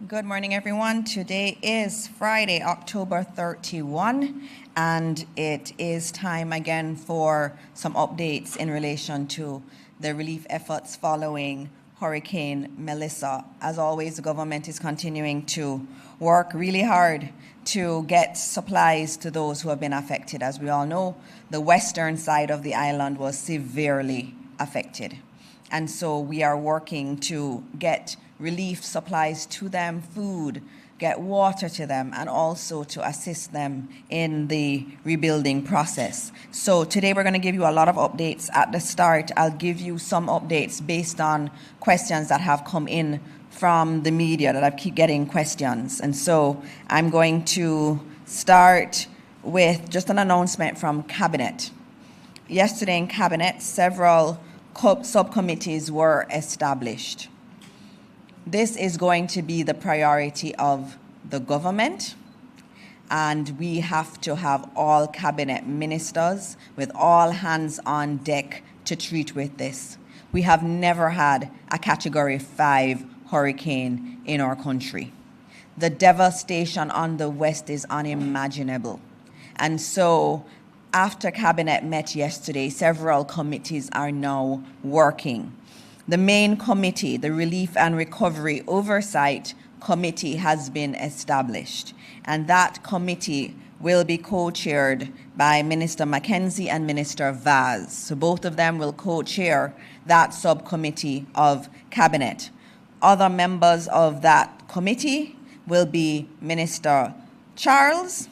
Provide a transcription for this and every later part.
Good morning, everyone. Today is Friday, October 31, and it is time again for some updates in relation to the relief efforts following Hurricane Melissa. As always, the government is continuing to work really hard to get supplies to those who have been affected. As we all know, the western side of the island was severely affected. And so we are working to get relief supplies to them, food, get water to them, and also to assist them in the rebuilding process. So today we're going to give you a lot of updates. At the start, I'll give you some updates based on questions that have come in from the media that I keep getting questions. And so I'm going to start with just an announcement from Cabinet. Yesterday in Cabinet, several subcommittees were established. This is going to be the priority of the government, and we have to have all cabinet ministers with all hands on deck to treat with this. We have never had a Category 5 hurricane in our country. The devastation on the West is unimaginable. And so after Cabinet met yesterday, several committees are now working. The main committee, the Relief and Recovery Oversight Committee, has been established, and that committee will be co-chaired by Minister McKenzie and Minister Vaz. So both of them will co-chair that subcommittee of Cabinet. Other members of that committee will be Minister Charles,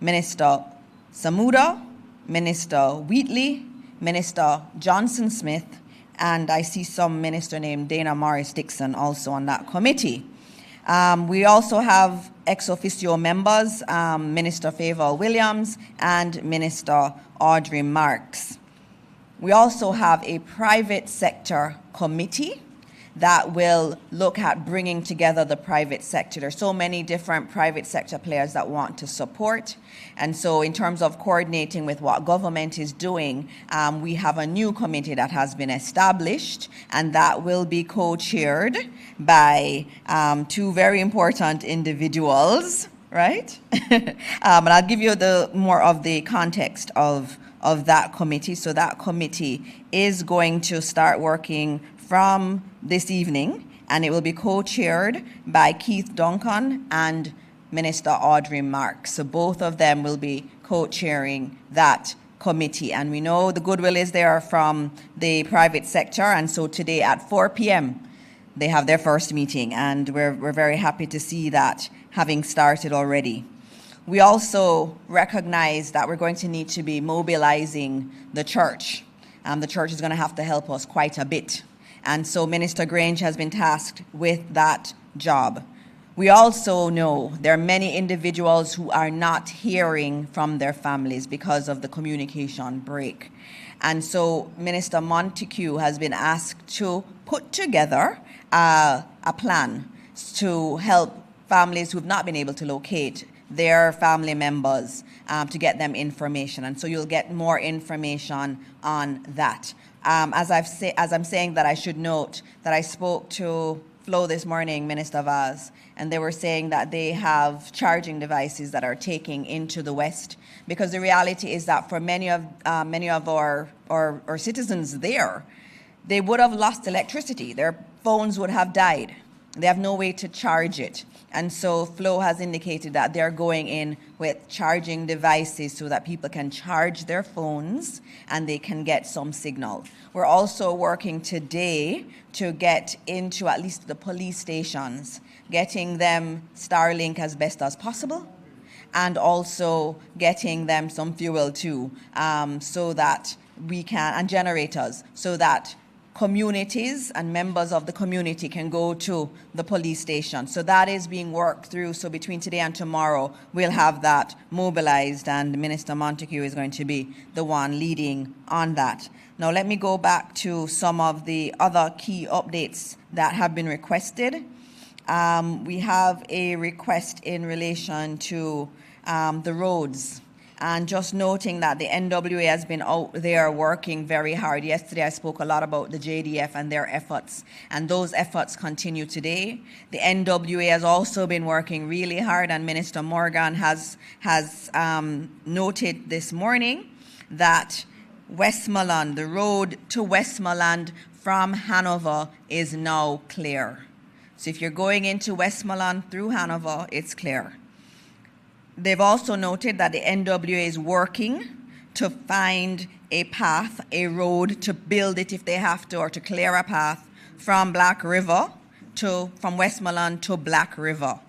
Minister Samuda, Minister Wheatley, Minister Johnson Smith, and I see some minister named Dana Morris Dixon also on that committee. We also have ex officio members, Minister Favour Williams and Minister Audrey Marks. We also have a private sector committee that will look at bringing together the private sector. There's so many different private sector players that want to support. And so in terms of coordinating with what government is doing, we have a new committee that has been established, and that will be co-chaired by two very important individuals, right? And I'll give you more of the context of that committee. So that committee is going to start working from this evening, and it will be co-chaired by Keith Duncan and Minister Audrey Marks. So both of them will be co-chairing that committee, and we know the goodwill is there from the private sector, and so today at 4 p.m. they have their first meeting, and we're very happy to see that having started already. We also recognize that we're going to need to be mobilizing the church. The church is going to have to help us quite a bit. And so Minister Grange has been tasked with that job. We also know there are many individuals who are not hearing from their families because of the communication break. And so Minister Montague has been asked to put together a plan to help families who have not been able to locate their family members to get them information. And so you'll get more information on that. As I'm saying that, I should note that I spoke to Flo this morning, Minister Vaz, and they were saying that they have charging devices that are taking into the West, because the reality is that for many of our citizens there, they would have lost electricity. Their phones would have died. They have no way to charge it. And so Flo has indicated that they're going in with charging devices so that people can charge their phones and they can get some signal. We're also working today to get into at least the police stations, getting them Starlink as best as possible, and also getting them some fuel too, so that we can, and generators, so that communities and members of the community can go to the police station. So that is being worked through. So between today and tomorrow, we'll have that mobilized, and Minister Montague is going to be the one leading on that. Now let me go back to some of the other key updates that have been requested. We have a request in relation to the roads. And just noting that the NWA has been out there working very hard. Yesterday I spoke a lot about the JDF and their efforts, and those efforts continue today. The NWA has also been working really hard, and Minister Morgan has noted this morning that Westmoreland, the road to Westmoreland from Hanover is now clear. So if you're going into Westmoreland through Hanover, it's clear. They've also noted that the NWA is working to find a path, a road, to build it if they have to, or to clear a path from from Westmoreland to Black River.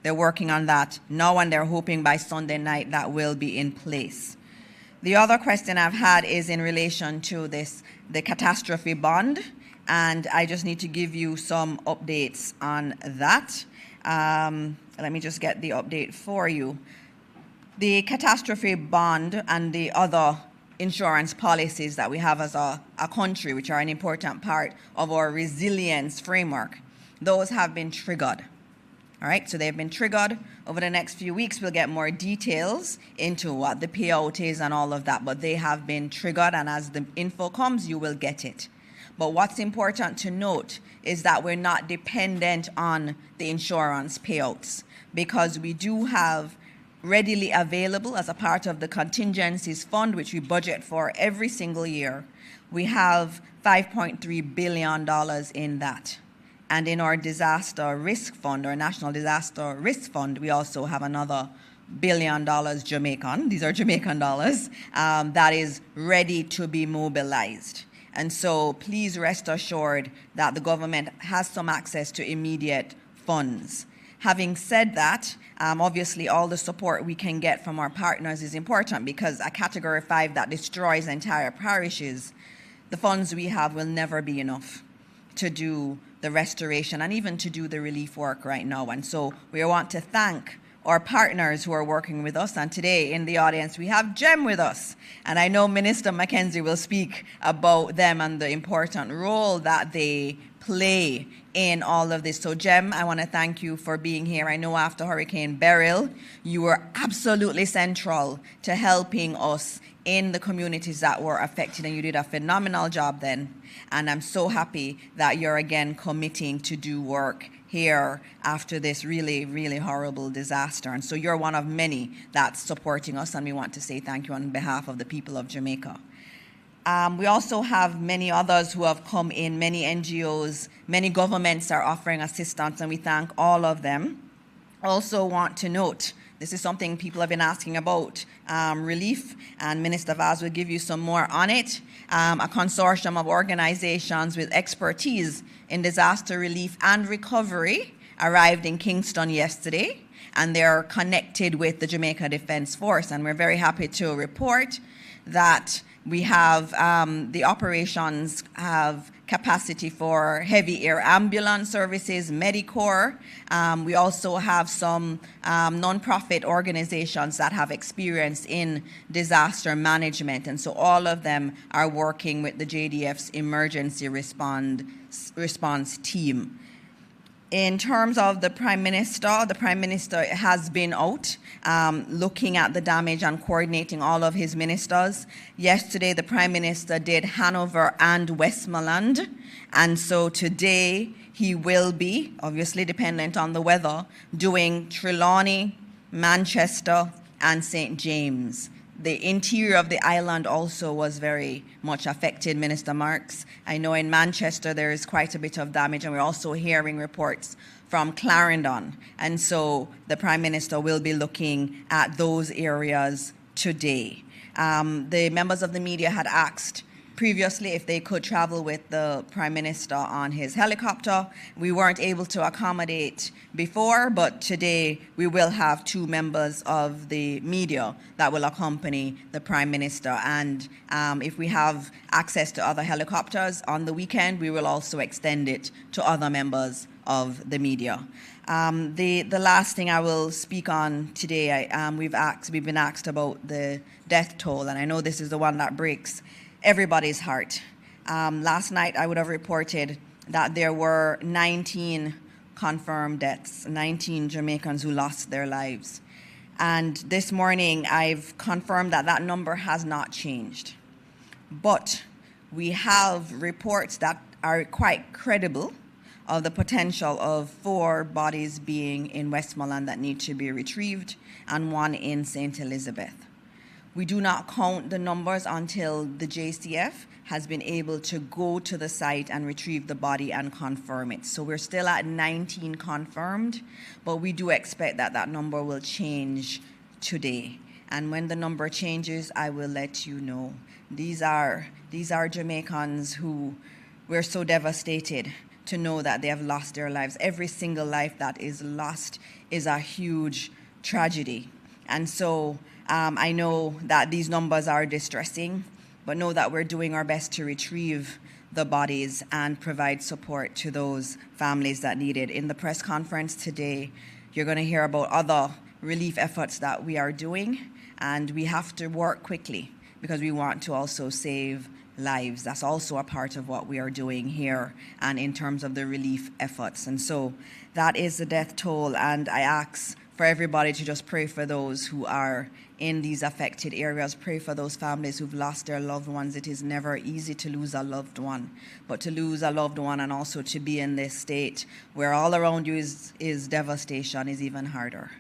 They're working on that now, and they're hoping by Sunday night that will be in place. The other question I've had is in relation to the catastrophe bond, and I just need to give you some updates on that. Let me just get the update for you. The catastrophe bond and the other insurance policies that we have as a country, which are an important part of our resilience framework, those have been triggered. All right, so they've been triggered. Over the next few weeks, we'll get more details into what the payout is and all of that, but they have been triggered, and as the info comes, you will get it. But what's important to note is that we're not dependent on the insurance payouts, because we do have readily available as a part of the contingencies fund, which we budget for every single year. We have $5.3 billion in that. And in our disaster risk fund, our National Disaster Risk Fund, we also have another $1 billion Jamaican, these are Jamaican dollars, that is ready to be mobilized. And so please rest assured that the government has some access to immediate funds. Having said that, obviously all the support we can get from our partners is important, because a Category 5 that destroys entire parishes, the funds we have will never be enough to do the restoration and even to do the relief work right now. And so we want to thank our partners who are working with us. And today in the audience, we have GEM with us. And I know Minister McKenzie will speak about them and the important role that they play in all of this. So GEM, I want to thank you for being here. I know after Hurricane Beryl, you were absolutely central to helping us in the communities that were affected, and you did a phenomenal job then. And I'm so happy that you're again committing to do work here after this really, really horrible disaster. And so you're one of many that's supporting us, and we want to say thank you on behalf of the people of Jamaica. We also have many others who have come in, many NGOs, many governments are offering assistance, and we thank all of them. Also want to note, this is something people have been asking about, relief, and Minister Vaz will give you some more on it. A consortium of organizations with expertise in disaster relief and recovery arrived in Kingston yesterday, and they're connected with the Jamaica Defense Force, and we're very happy to report that we have the operations have capacity for heavy air ambulance services, Medicorps. We also have some nonprofit organizations that have experience in disaster management. And so all of them are working with the JDF's emergency response team. In terms of the Prime Minister has been out looking at the damage and coordinating all of his ministers. Yesterday, the Prime Minister did Hanover and Westmoreland, and so today he will be, obviously dependent on the weather, doing Trelawney, Manchester, and St. James. The interior of the island also was very much affected, Minister Marks. I know in Manchester there is quite a bit of damage, and we're also hearing reports from Clarendon. And so the Prime Minister will be looking at those areas today. The members of the media had asked previously if they could travel with the Prime Minister on his helicopter. We weren't able to accommodate before, but today we will have 2 members of the media that will accompany the Prime Minister. And if we have access to other helicopters on the weekend, we will also extend it to other members of the media. The last thing I will speak on today, we've been asked about the death toll, and I know this is the one that breaks everybody's heart. Last night I would have reported that there were 19 confirmed deaths, 19 Jamaicans who lost their lives. And this morning, I've confirmed that that number has not changed. But we have reports that are quite credible of the potential of 4 bodies being in Westmoreland that need to be retrieved and 1 in St. Elizabeth. We do not count the numbers until the JCF has been able to go to the site and retrieve the body and confirm it. So we're still at 19 confirmed, but we do expect that that number will change today. And when the number changes, I will let you know. These are Jamaicans who were so devastated to know that they have lost their lives. Every single life that is lost is a huge tragedy. And so I know that these numbers are distressing, but know that we're doing our best to retrieve the bodies and provide support to those families that need it. In the press conference today, you're going to hear about other relief efforts that we are doing, and we have to work quickly because we want to also save lives. That's also a part of what we are doing here and in terms of the relief efforts. And so that is the death toll, and I ask for everybody to just pray for those who are in these affected areas. Pray for those families who've lost their loved ones. It is never easy to lose a loved one, but to lose a loved one and also to be in this state where all around you is devastation is even harder.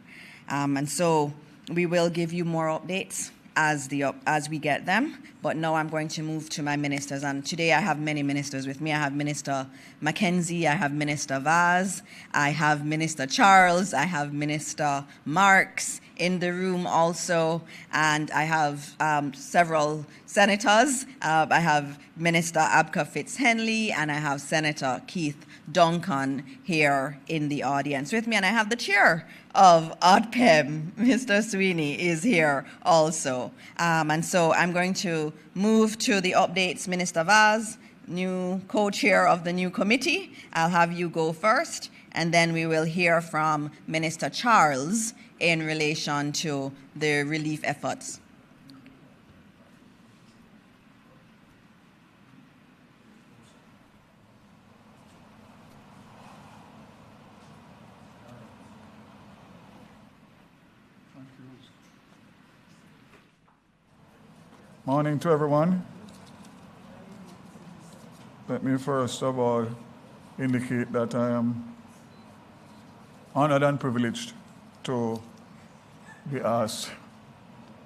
And so we will give you more updates as we get them. But now I'm going to move to my ministers. And today I have many ministers with me. I have Minister McKenzie, I have Minister Vaz, I have Minister Charles, I have Minister Marks in the room also, and I have several senators. I have Minister Abka Fitz-Henley, and I have Senator Keith Duncan here in the audience with me, and I have the chair of OPM, Mr. Sweeney, is here also. And so I'm going to move to the updates. Minister Vaz, new co-chair of the new committee, I'll have you go first, and then we will hear from Minister Charles in relation to the relief efforts. Morning to everyone. Let me first of all indicate that I am honored and privileged to be asked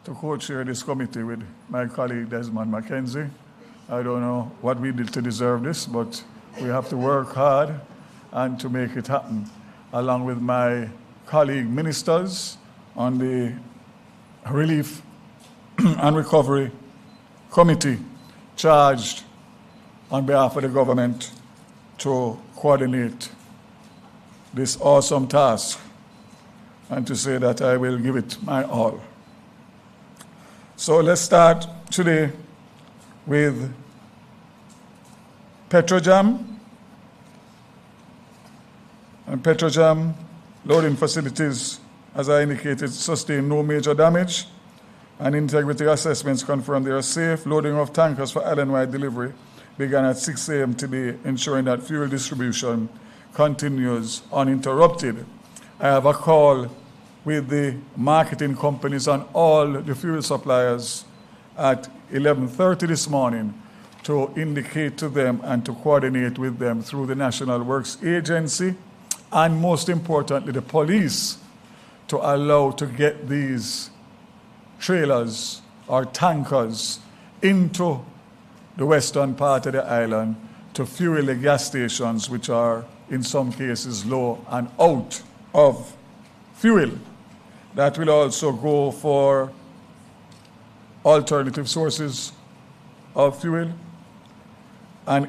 to co-chair this committee with my colleague Desmond McKenzie. I don't know what we did to deserve this, but we have to work hard and to make it happen, along with my colleague ministers on the Relief and Recovery Committee charged on behalf of the government to coordinate this awesome task, and to say that I will give it my all. So let's start today with Petrojam. And Petrojam loading facilities, as I indicated, sustained no major damage, and integrity assessments confirmed they are safe. Loading of tankers for island-wide delivery began at 6 a.m. today, ensuring that fuel distribution continues uninterrupted. I have a call with the marketing companies and all the fuel suppliers at 11:30 this morning to indicate to them and to coordinate with them through the National Works Agency and, most importantly, the police to allow to get these trailers or tankers into the western part of the island to fuel the gas stations, which are in some cases low and out of fuel. That will also go for alternative sources of fuel and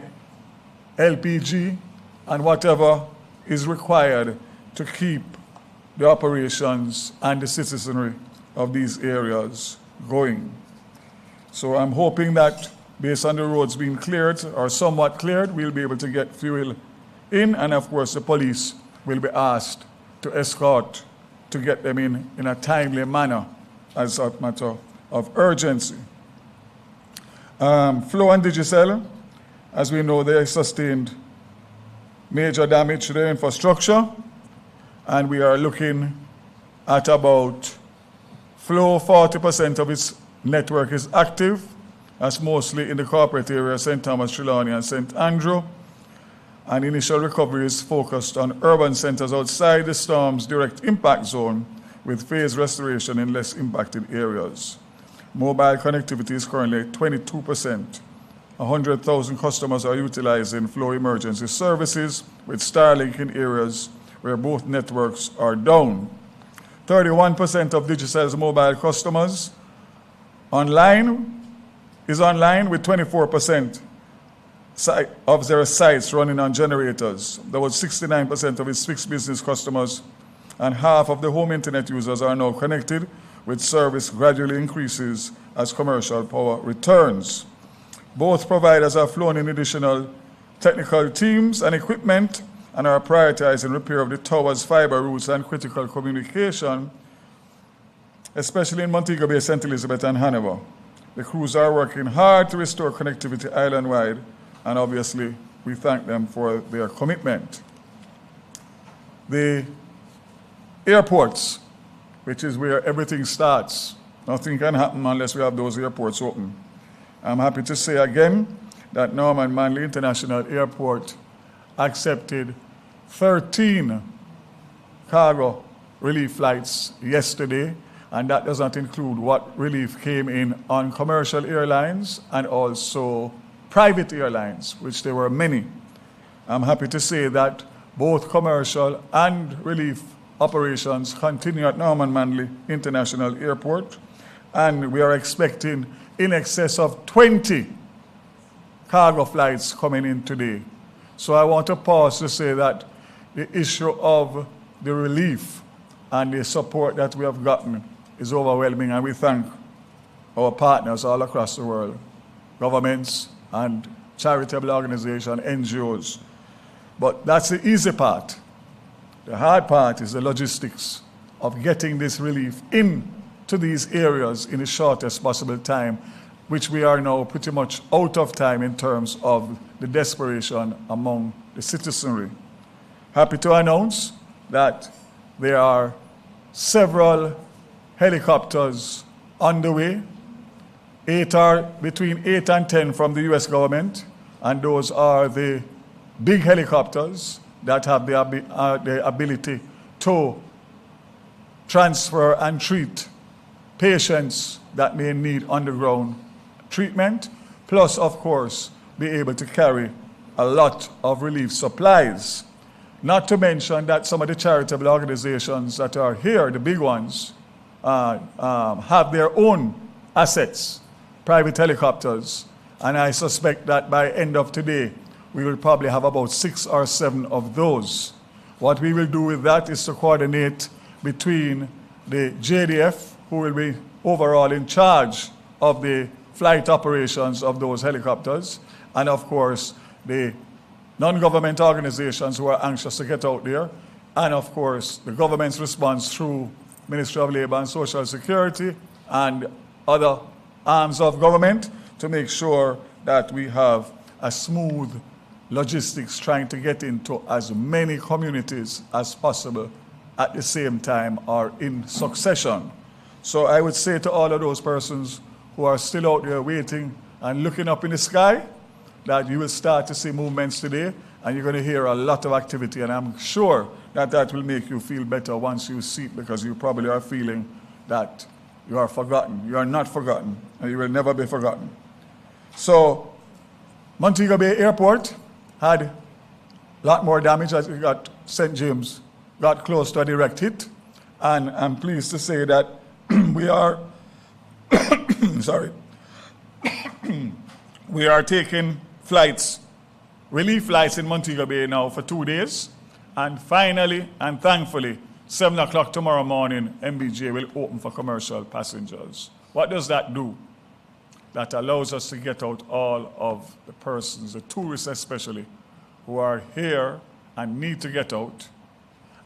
LPG and whatever is required to keep the operations and the citizenry of these areas going. So I'm hoping that based on the roads being cleared or somewhat cleared, we'll be able to get fuel in, and of course the police will be asked to escort to get them in a timely manner as a matter of urgency. Flow and Digicel, as we know, they sustained major damage to their infrastructure, and we are looking at about Flow, 40% of its network is active. That's mostly in the corporate area, St. Thomas, Trelawney, and St. Andrew. And initial recovery is focused on urban centers outside the storm's direct impact zone, with phased restoration in less impacted areas. Mobile connectivity is currently 22%. 100,000 customers are utilizing Flow emergency services, with Starlink in areas where both networks are down. 31% of Digicel's mobile customers is online, with 24% of their sites running on generators. There was 69% of its fixed business customers, and half of the home internet users are now connected, with service gradually increases as commercial power returns. Both providers have flown in additional technical teams and equipment and are prioritizing repair of the towers, fiber routes, and critical communication, especially in Montego Bay, St. Elizabeth, and Hanover. The crews are working hard to restore connectivity island-wide, and obviously we thank them for their commitment. The airports, which is where everything starts. Nothing can happen unless we have those airports open. I'm happy to say again that Norman Manley International Airport accepted 13 cargo relief flights yesterday, and that does not include what relief came in on commercial airlines and also private airlines, which there were many. I'm happy to say that both commercial and relief operations continue at Norman Manley International Airport, and we are expecting in excess of 20 cargo flights coming in today. So I want to pause to say that the issue of the relief and the support that we have gotten is overwhelming, and we thank our partners all across the world, governments and charitable organizations, NGOs. But that's the easy part. The hard part is the logistics of getting this relief into these areas in the shortest possible time, which we are now pretty much out of time in terms of the desperation among the citizenry. Happy to announce that there are several helicopters on the way. Between 8 and 10 from the US government, and those are the big helicopters that have the ability to transfer and treat patients that may need underground treatment, plus, of course, be able to carry a lot of relief supplies. Not to mention that some of the charitable organizations that are here, the big ones, have their own assets, private helicopters, and I suspect that by end of today, we will probably have about 6 or 7 of those. What we will do with that is to coordinate between the JDF, who will be overall in charge of the flight operations of those helicopters, and of course, the non-government organizations who are anxious to get out there, and of course, the government's response through Ministry of Labor and Social Security and other arms of government to make sure that we have a smooth logistics trying to get into as many communities as possible at the same time or in succession. So I would say to all of those persons who are still out there waiting and looking up in the sky, that you will start to see movements today, and you're going to hear a lot of activity, and I'm sure that that will make you feel better once you see it, because you probably are feeling that you are forgotten. You are not forgotten, and you will never be forgotten. So Montego Bay Airport had a lot more damage as it got St. James, got close to a direct hit, and I'm pleased to say that we are we are taking flights, relief flights in Montego Bay now for 2 days, and finally and thankfully 7 o'clock tomorrow morning MBJ will open for commercial passengers. What does that do? That allows us to get out all of the persons, the tourists especially, who are here and need to get out,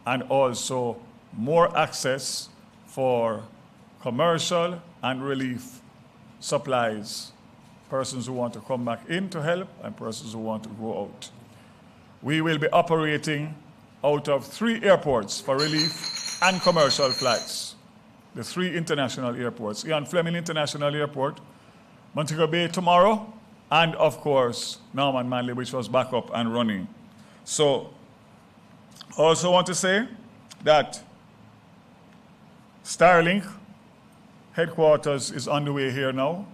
and also more access for commercial and relief supplies, persons who want to come back in to help and persons who want to go out. We will be operating out of 3 airports for relief and commercial flights. the 3 international airports, Ian Fleming International Airport, Montego Bay tomorrow, and of course, Norman Manley, which was back up and running. So, I also want to say that Starlink headquarters is on the way here now,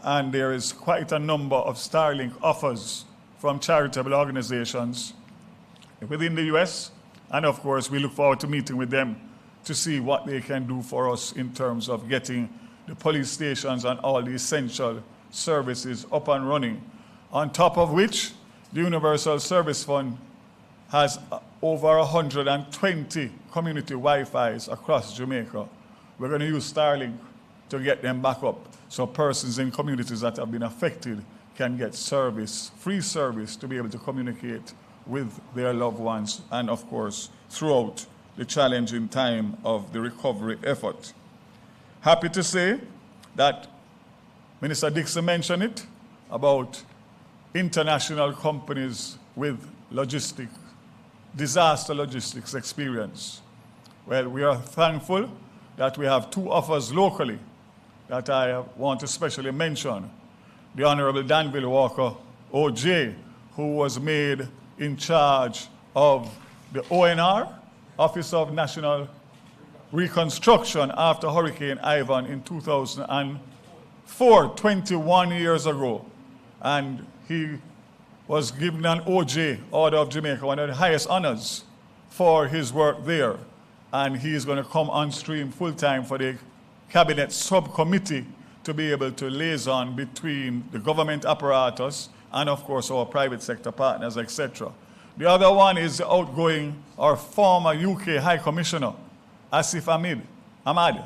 and there is quite a number of Starlink offers from charitable organizations within the US, and of course, we look forward to meeting with them to see what they can do for us in terms of getting the police stations and all the essential services up and running. On top of which, the Universal Service Fund has over 120 community Wi-Fis across Jamaica. We're going to use Starlink to get them back up so persons in communities that have been affected can get service, free service, to be able to communicate with their loved ones and, of course, throughout the challenging time of the recovery effort. Happy to say that Minister Dixon mentioned it about international companies with disaster logistics experience. Well, we are thankful that we have 2 offers locally that I want to specially mention. The Honorable Danville Walker, OJ, who was made in charge of the ONR, Office of National Reconstruction, after Hurricane Ivan in 2004, 21 years ago. And he was given an OJ, Order of Jamaica, one of the highest honors for his work there. And he is going to come on stream full-time for the Cabinet Subcommittee to be able to liaison between the government apparatus and, of course, our private sector partners, etc. The other one is the outgoing or former UK High Commissioner, Asif Ahmad,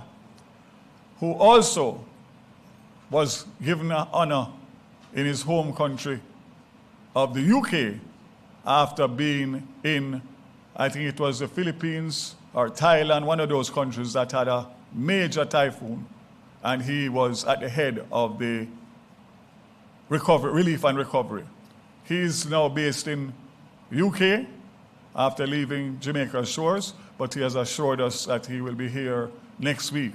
who also was given an honor in his home country of the UK after being in, I think it was the Philippines or Thailand, one of those countries that had a major typhoon, and he was at the head of the relief and recovery. He's now based in UK after leaving Jamaica's shores, but he has assured us that he will be here next week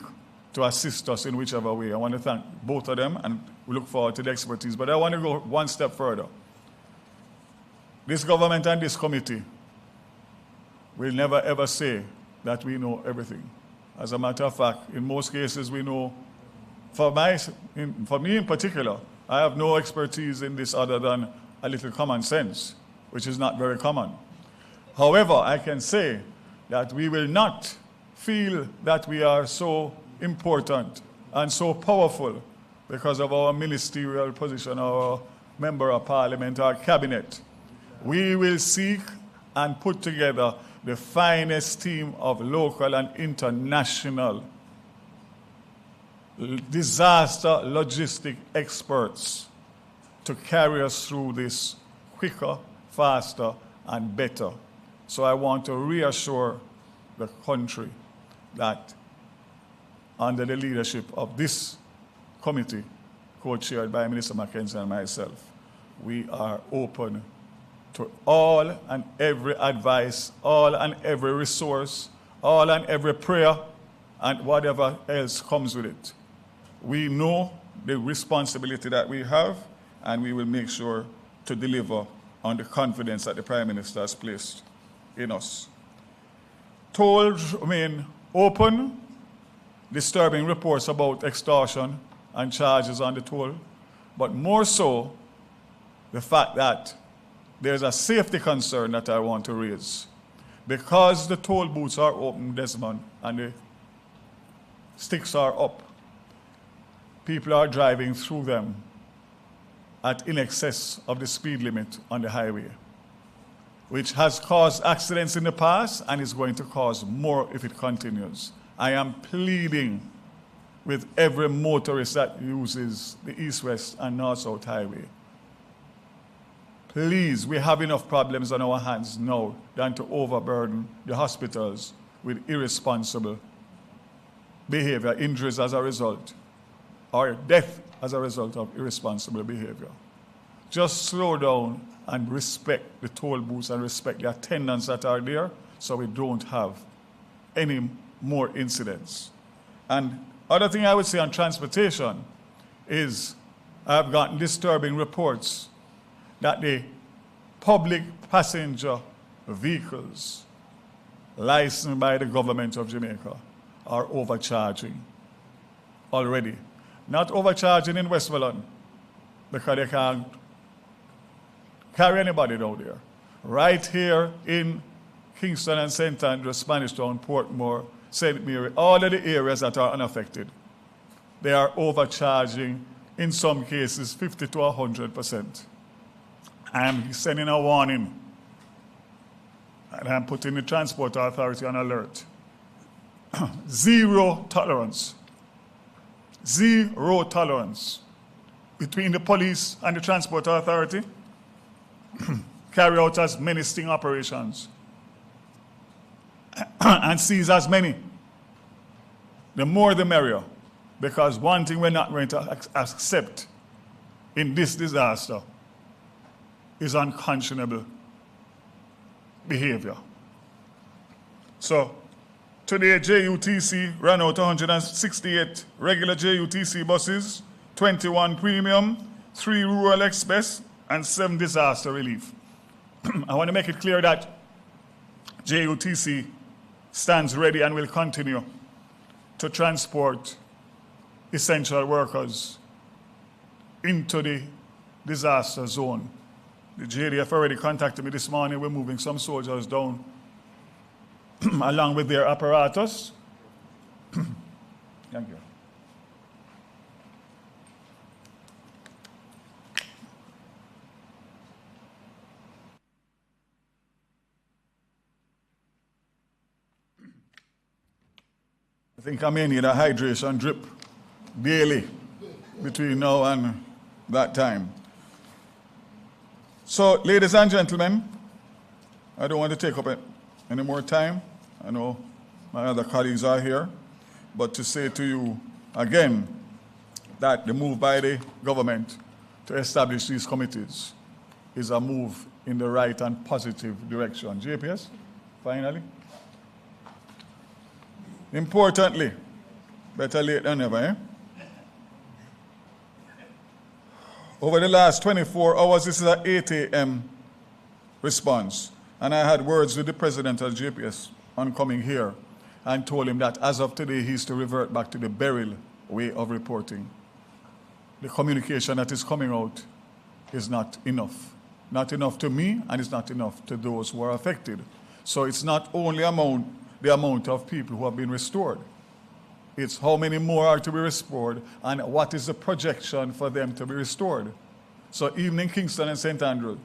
to assist us in whichever way. I want to thank both of them, and we look forward to the expertise. But I want to go one step further. This government and this committee will never ever say that we know everything. As a matter of fact, in most cases we know, for me in particular, I have no expertise in this other than a little common sense, which is not very common. However, I can say that we will not feel that we are so important and so powerful because of our ministerial position, our member of parliament, our cabinet. We will seek and put together the finest team of local and international disaster logistic experts to carry us through this quicker, faster, and better. So I want to reassure the country that under the leadership of this committee, co-chaired by Minister McKenzie and myself, we are open to all and every advice, all and every resource, all and every prayer, and whatever else comes with it. We know the responsibility that we have, and we will make sure to deliver on the confidence that the Prime Minister has placed in us. Tolls remain open. Disturbing reports about extortion and charges on the toll, but more so the fact that there's a safety concern that I want to raise. Because the toll booths are open, Desmond, and the sticks are up, people are driving through them at in excess of the speed limit on the highway, which has caused accidents in the past and is going to cause more if it continues. I am pleading with every motorist that uses the east-west and north-south highway. Please, we have enough problems on our hands now than to overburden the hospitals with irresponsible behavior, injuries as a result, or death as a result of irresponsible behavior. Just slow down and respect the toll booths and respect the attendants that are there so we don't have any more incidents. And other thing I would say on transportation is I've gotten disturbing reports that the public passenger vehicles licensed by the government of Jamaica are overcharging already. Not overcharging in Westmoreland because they can't carry anybody down there. Right here in Kingston and St. Andrews, Spanish Town, Portmore, St. Mary, all of the areas that are unaffected, they are overcharging, in some cases, 50 to 100%. I am sending a warning, and I'm putting the Transport Authority on alert. Zero tolerance. Zero tolerance between the police and the Transport Authority. Carry out as many sting operations and seize as many. The more the merrier, because one thing we're not going to accept in this disaster is unconscionable behavior. So today JUTC ran out 168 regular JUTC buses, 21 premium, 3 rural express, and 7 disaster relief. I want to make it clear that JUTC stands ready and will continue to transport essential workers into the disaster zone. The JDF already contacted me this morning. We're moving some soldiers down along with their apparatus. Thank you. I think I may need a hydration drip daily between now and that time. So, ladies and gentlemen, I don't want to take up any more time. I know my other colleagues are here, but to say to you again that the move by the government to establish these committees is a move in the right and positive direction. JPS, finally. Importantly, better late than never, eh? Over the last 24 hours, this is an 8 a.m. response. And I had words with the president of JPS on coming here and told him that as of today, he's to revert back to the Beryl way of reporting. The communication that is coming out is not enough. Not enough to me, and it's not enough to those who are affected. So it's not only the amount of people who have been restored. It's how many more are to be restored and what is the projection for them to be restored. So even in Kingston and St. Andrews,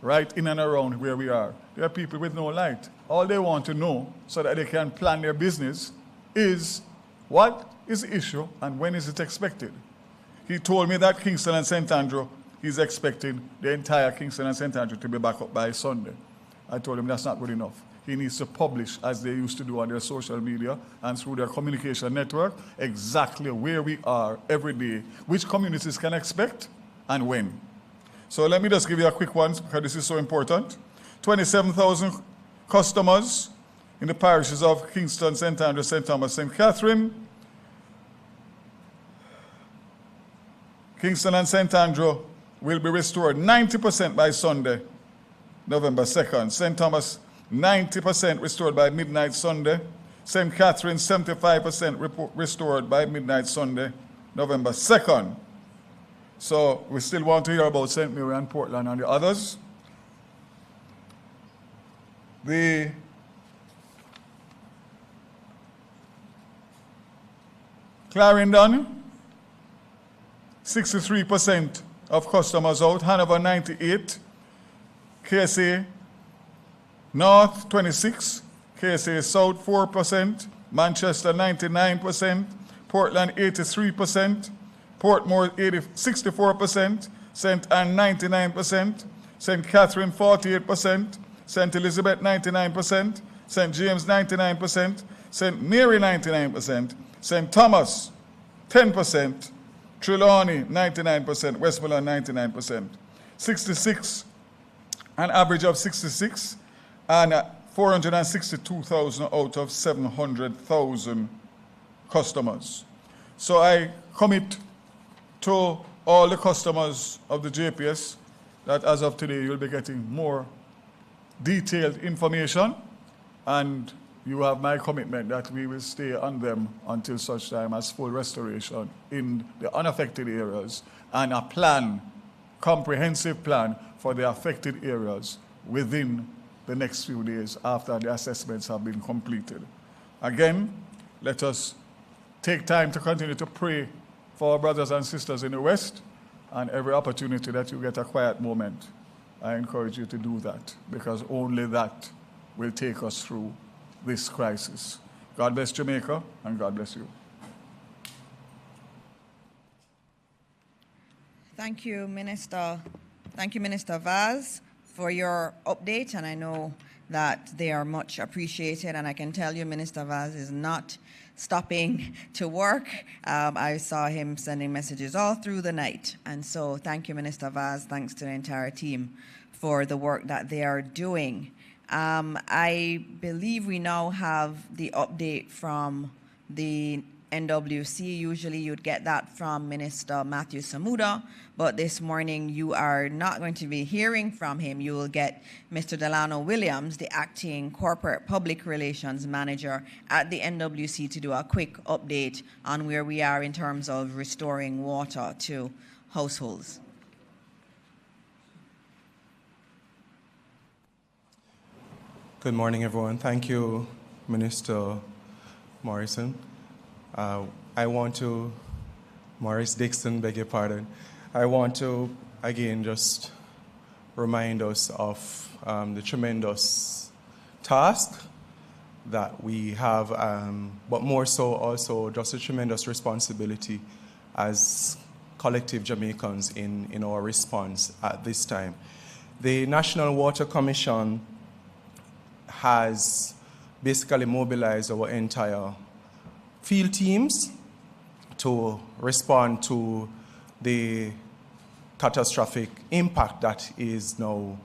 right in and around where we are, there are people with no light. All they want to know so that they can plan their business is what is the issue and when is it expected. He told me that Kingston and St. Andrews, he's expecting the entire Kingston and St. Andrews to be back up by Sunday. I told him that's not good enough. He needs to publish, as they used to do on their social media and through their communication network, exactly where we are every day, which communities can expect, and when. So let me just give you a quick one, because this is so important. 27,000 customers in the parishes of Kingston, St. Andrews, St. Thomas, St. Catherine. Kingston and St. Andrews will be restored 90% by Sunday, November 2nd. St. Thomas, 90% restored by midnight Sunday. St. Catherine, 75% restored by midnight Sunday, November 2nd. So we still want to hear about St. Mary and Portland and the others. The Clarendon, 63% of customers out. Hanover, 98. KSA North, 26. KSA South, 4%. Manchester, 99%. Portland, 83%. Portmore, 64%. St. Anne, 99%. St. Catherine, 48%. St. Elizabeth, 99%. St. James, 99%. St. Mary, 99%. St. Thomas, 10%. Trelawney, 99%. Westmoreland, 99%. 66, an average of 66. And 462,000 out of 700,000 customers. So I commit to all the customers of the JPS that as of today you'll be getting more detailed information, and you have my commitment that we will stay on them until such time as full restoration in the unaffected areas and a plan, comprehensive plan for the affected areas within the next few days after the assessments have been completed. Again, let us take time to continue to pray for our brothers and sisters in the West, and every opportunity that you get a quiet moment, I encourage you to do that, because only that will take us through this crisis. God bless Jamaica, and God bless you. Thank you, Minister. Thank you, Minister Vaz, for your update, and I know that they are much appreciated, and I can tell you Minister Vaz is not stopping to work. I saw him sending messages all through the night, and so thank you, Minister Vaz. Thanks to the entire team for the work that they are doing. I believe we now have the update from the NWC. Usually you'd get that from Minister Matthew Samuda, but this morning you are not going to be hearing from him. You will get Mr. Delano Williams, the acting corporate public relations manager at the NWC, to do a quick update on where we are in terms of restoring water to households. Good morning, everyone. Thank you, Minister Morrison. Morris Dixon, beg your pardon. I want to, again, just remind us of the tremendous task that we have, but more so also just a tremendous responsibility as collective Jamaicans in our response at this time. The National Water Commission has basically mobilized our entire field teams to respond to the catastrophic impact that is now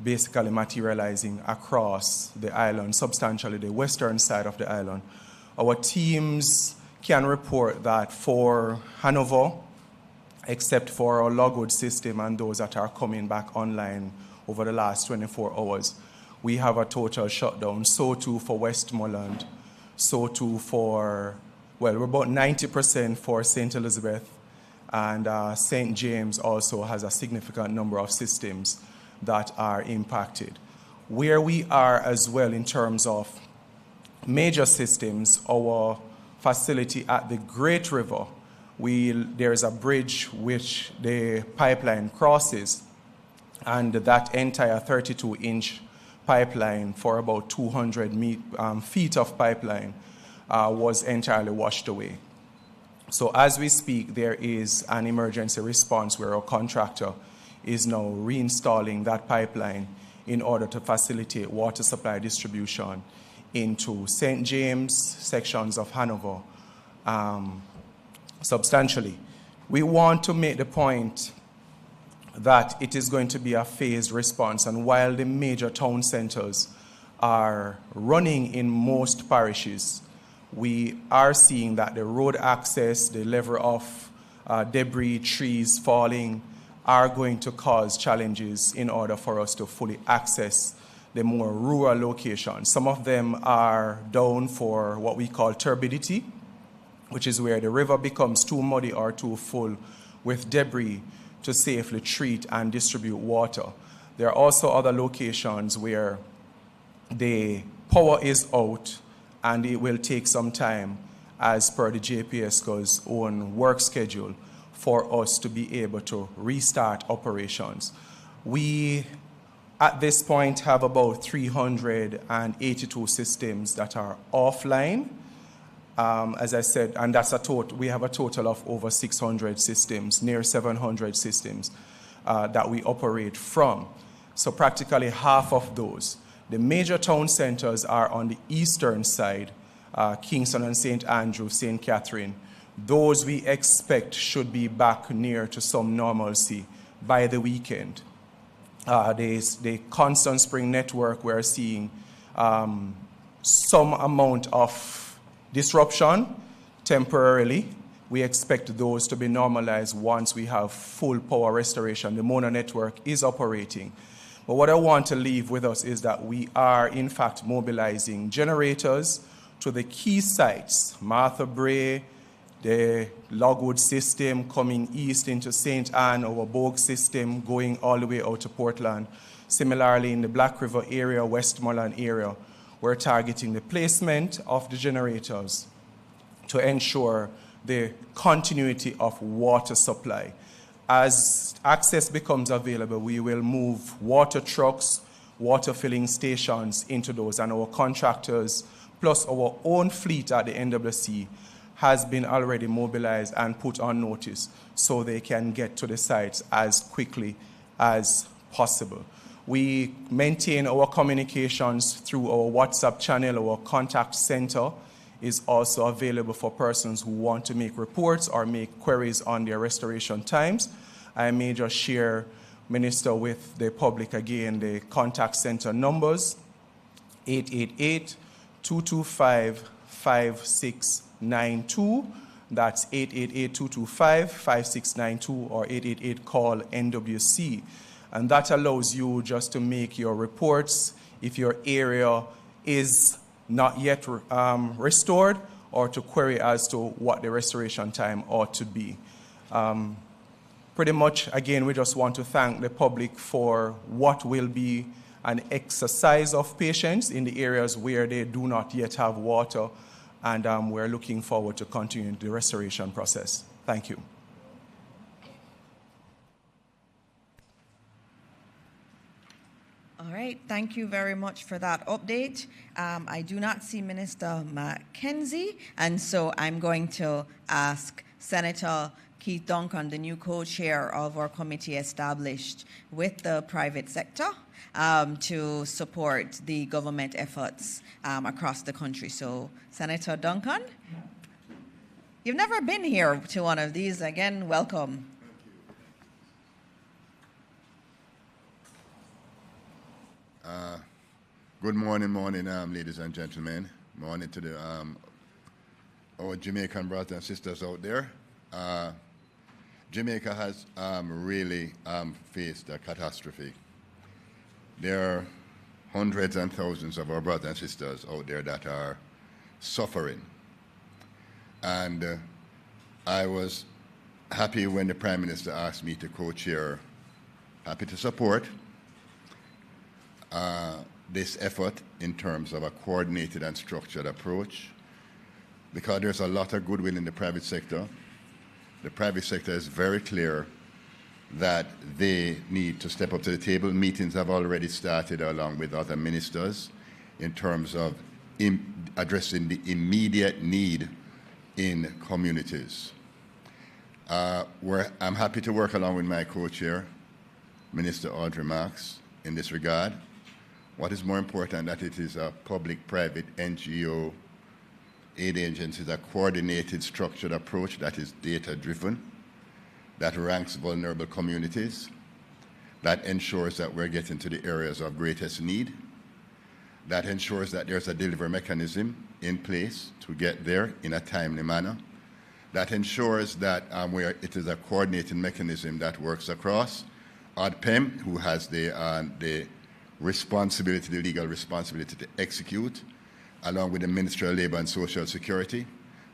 basically materializing across the island, substantially the western side of the island. Our teams can report that for Hanover, except for our logwood system and those that are coming back online over the last 24 hours, we have a total shutdown. So too for Westmoreland, so too for, well, we're about 90% for St. Elizabeth, and St. James also has a significant number of systems that are impacted. Where we are as well in terms of major systems, our facility at the Great River, there is a bridge which the pipeline crosses, and that entire 32-inch pipeline for about 200 feet of pipeline was entirely washed away. So as we speak, there is an emergency response where our contractor is now reinstalling that pipeline in order to facilitate water supply distribution into St. James, sections of Hanover, substantially. We want to make the point that it is going to be a phased response, and while the major town centers are running in most parishes, we are seeing that the road access, the level of debris, trees falling, are going to cause challenges in order for us to fully access the more rural locations. Some of them are down for what we call turbidity, which is where the river becomes too muddy or too full with debris to safely treat and distribute water. There are also other locations where the power is out and it will take some time, as per the JPSCO's own work schedule, for us to be able to restart operations. We, at this point, have about 382 systems that are offline. As I said, and that's we have a total of over 600 systems, near 700 systems that we operate from. So practically half of those. The major town centers are on the eastern side, Kingston and St. Andrew, St. Catherine. Those we expect should be back near to some normalcy by the weekend. The Constant Spring network, we're seeing some amount of disruption temporarily. We expect those to be normalized once we have full power restoration. The Mona network is operating. But what I want to leave with us is that we are, in fact, mobilizing generators to the key sites, Martha Brae, the Logwood system coming east into St. Anne, our Bogue system going all the way out to Portland. Similarly, in the Black River area, Westmoreland area, we're targeting the placement of the generators to ensure the continuity of water supply. As access becomes available, we will move water trucks, water filling stations into those, and our contractors, plus our own fleet at the NWC, has been already mobilized and put on notice so they can get to the sites as quickly as possible. We maintain our communications through our WhatsApp channel. Our contact center is also available for persons who want to make reports or make queries on their restoration times. I may just share, Minister, with the public again the contact center numbers: 888-225-5692. That's 888-225-5692 or 888-CALL-NWC. And that allows you just to make your reports if your area is not yet restored, or to query as to what the restoration time ought to be. Pretty much, again, we just want to thank the public for what will be an exercise of patience in the areas where they do not yet have water, and we're looking forward to continuing the restoration process. Thank you. All right, thank you very much for that update. I do not see Minister McKenzie, and so I'm going to ask Senator Keith Duncan, the new co-chair of our committee established with the private sector, to support the government efforts across the country. So, Senator Duncan, you've never been here to one of these. Again, welcome. Good morning, ladies and gentlemen. Morning to our Jamaican brothers and sisters out there. Jamaica has really faced a catastrophe. There are hundreds and thousands of our brothers and sisters out there that are suffering. And I was happy when the Prime Minister asked me to co-chair, happy to support this effort in terms of a coordinated and structured approach, because there's a lot of goodwill in the private sector. The private sector is very clear that they need to step up to the table. Meetings have already started along with other ministers in terms of addressing the immediate need in communities. I'm happy to work along with my co-chair, Minister Audrey Marks, in this regard. What is more important that it is a public-private NGO aid agencies, a coordinated, structured approach that is data-driven, that ranks vulnerable communities, that ensures that we're getting to the areas of greatest need, that ensures that there's a delivery mechanism in place to get there in a timely manner, that ensures that it is a coordinated mechanism that works across OPM, who has the responsibility, the legal responsibility to execute, along with the Ministry of Labour and Social Security,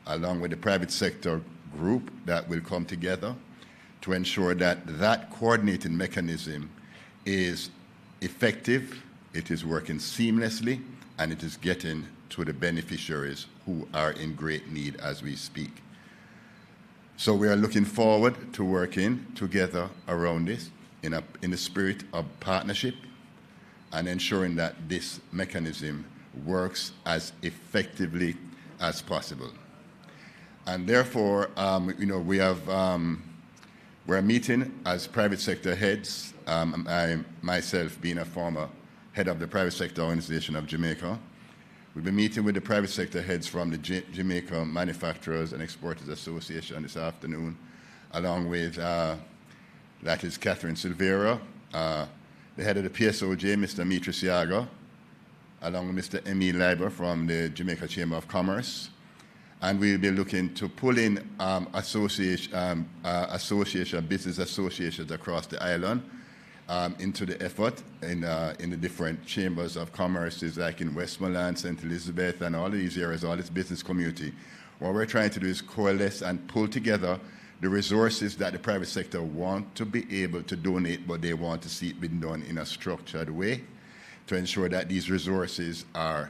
along with the private sector group that will come together to ensure that that coordinated mechanism is effective, it is working seamlessly, and it is getting to the beneficiaries who are in great need as we speak. So we are looking forward to working together around this in the spirit of partnership, and ensuring that this mechanism works as effectively as possible. And therefore, we're meeting as private sector heads. I myself, being a former head of the private sector organization of Jamaica, we'll be meeting with the private sector heads from the Jamaica Manufacturers and Exporters Association this afternoon, along with, that is Catherine Silveira, the head of the PSOJ, Mr. Mitra Siaga, along with Mr. Emil Leiber from the Jamaica Chamber of Commerce, and we'll be looking to pull in business associations across the island into the effort in the different chambers of commerces, like in Westmoreland, St. Elizabeth, and all these areas, all this business community. What we're trying to do is coalesce and pull together the resources that the private sector want to be able to donate, but they want to see it being done in a structured way to ensure that these resources are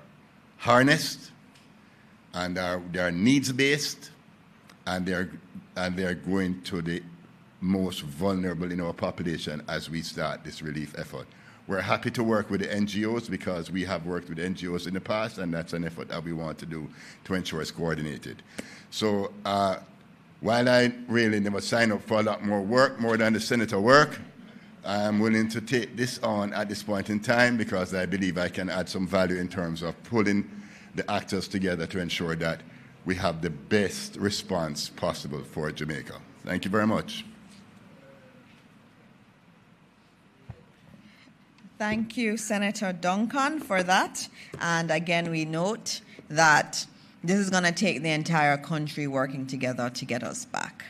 harnessed and they are needs-based, and they're going to the most vulnerable in our population as we start this relief effort. We're happy to work with the NGOs because we have worked with NGOs in the past, and that's an effort that we want to do to ensure it's coordinated. So while I really never signed up for a lot more work, more than the senator work, I'm willing to take this on at this point in time because I believe I can add some value in terms of pulling the actors together to ensure that we have the best response possible for Jamaica. Thank you very much. Thank you, Senator Duncan, for that. And again, we note that this is going to take the entire country working together to get us back.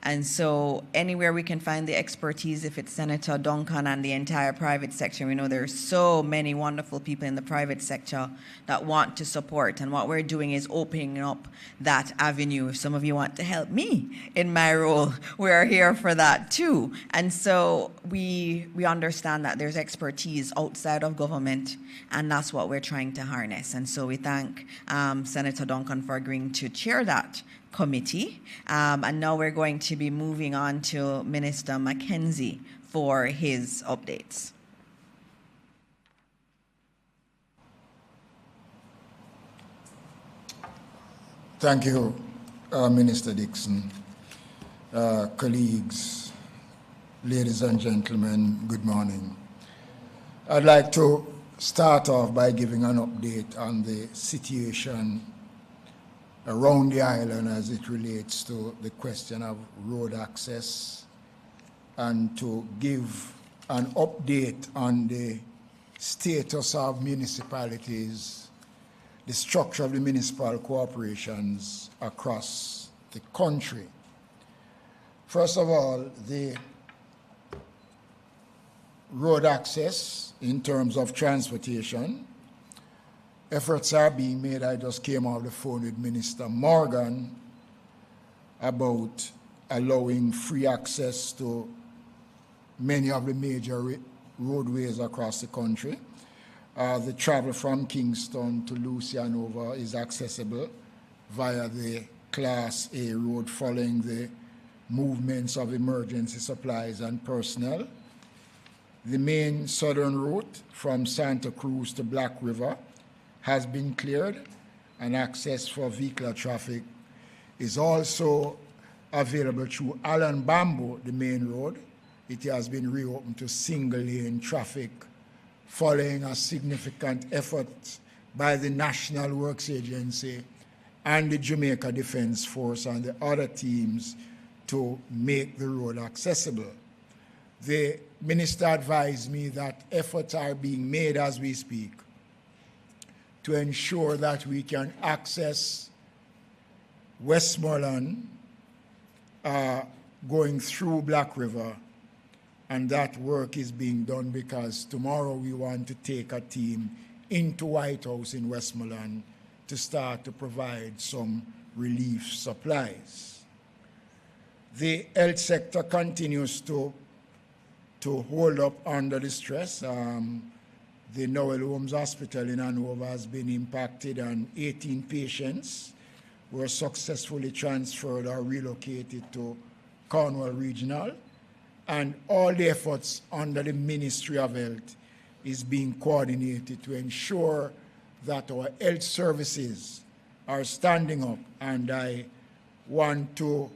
And so anywhere we can find the expertise, if it's Senator Duncan and the entire private sector, we know there's so many wonderful people in the private sector that want to support. And what we're doing is opening up that avenue. If some of you want to help me in my role, we're here for that too. And so we understand that there's expertise outside of government, and that's what we're trying to harness. And so we thank Senator Duncan for agreeing to chair that committee. And now we're going to be moving on to Minister McKenzie for his updates. Thank you, Minister Dixon. Colleagues, ladies and gentlemen, good morning. I'd like to start off by giving an update on the situation around the island as it relates to the question of road access, and to give an update on the status of municipalities, the structure of the municipal corporations across the country. First of all, the road access in terms of transportation, efforts are being made. I just came off the phone with Minister Morgan about allowing free access to many of the major roadways across the country. The travel from Kingston to Lucia and over is accessible via the Class A road following the movements of emergency supplies and personnel. The main southern route from Santa Cruz to Black River has been cleared, and access for vehicular traffic is also available through Allen Bamboo, the main road. It has been reopened to single-lane traffic following a significant effort by the National Works Agency and the Jamaica Defense Force and the other teams to make the road accessible. The minister advised me that efforts are being made as we speak to ensure that we can access Westmoreland going through Black River, and that work is being done because tomorrow we want to take a team into White House in Westmoreland to start to provide some relief supplies. The health sector continues to hold up under the stress. The Noel Holmes Hospital in Hanover has been impacted, and 18 patients were successfully transferred or relocated to Cornwall Regional. And all the efforts under the Ministry of Health is being coordinated to ensure that our health services are standing up. And I want to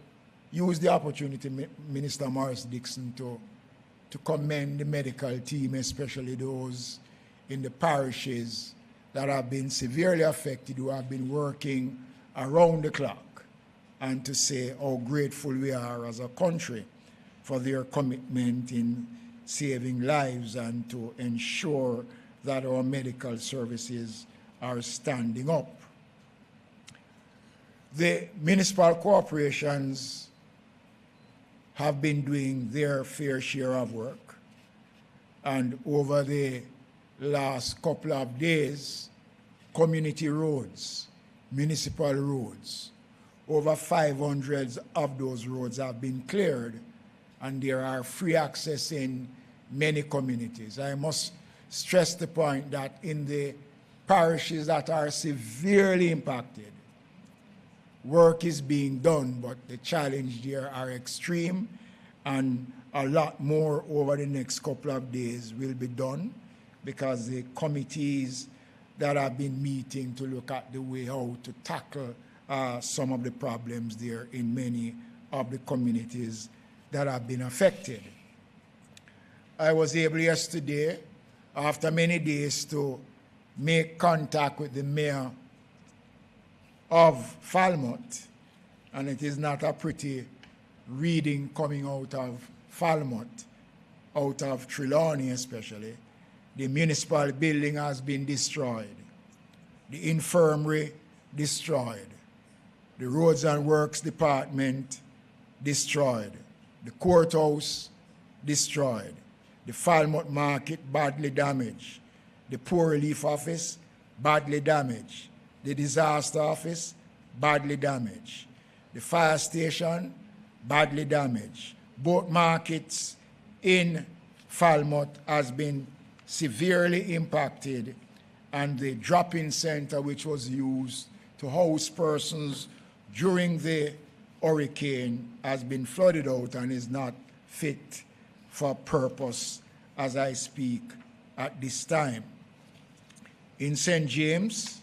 use the opportunity, Minister Morris Dixon, to commend the medical team, especially those in the parishes that have been severely affected, who have been working around the clock, and to say how grateful we are as a country for their commitment in saving lives and to ensure that our medical services are standing up. The municipal corporations have been doing their fair share of work, and over the last couple of days, community roads, municipal roads, over 500 of those roads have been cleared, and there are free access in many communities. I must stress the point that in the parishes that are severely impacted, work is being done, but the challenge there are extreme, and a lot more over the next couple of days will be done, because the committees that have been meeting to look at the way how to tackle some of the problems there in many of the communities that have been affected. I was able yesterday, after many days, to make contact with the mayor of Falmouth, and it is not a pretty reading coming out of Falmouth, out of Trelawney especially. The municipal building has been destroyed, the infirmary destroyed, the roads and works department destroyed, the courthouse destroyed, the Falmouth market badly damaged, the poor relief office badly damaged, the disaster office badly damaged, the fire station badly damaged. Both markets in Falmouth has been severely impacted, and the drop-in center, which was used to house persons during the hurricane, has been flooded out and is not fit for purpose as I speak at this time. In St. James,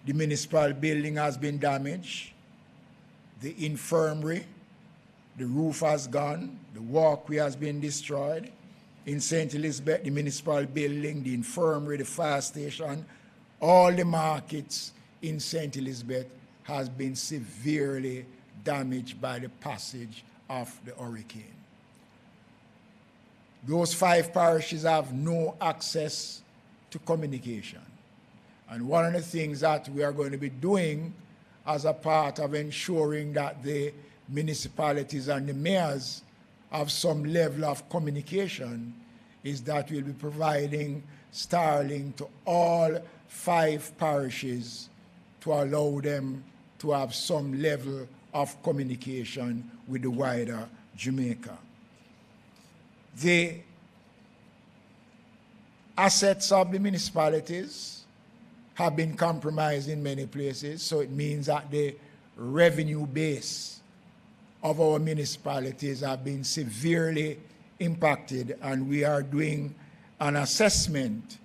the municipal building has been damaged, the infirmary, the roof has gone, the walkway has been destroyed. In St. Elizabeth, the municipal building, the infirmary, the fire station, all the markets in St. Elizabeth has been severely damaged by the passage of the hurricane. Those 5 parishes have no access to communication. And one of the things that we are going to be doing as a part of ensuring that the municipalities and the mayors have some level of communication is that we'll be providing Starlink to all 5 parishes to allow them to have some level of communication with the wider Jamaica. The assets of the municipalities have been compromised in many places, so it means that the revenue base of our municipalities have been severely impacted, and we are doing an assessment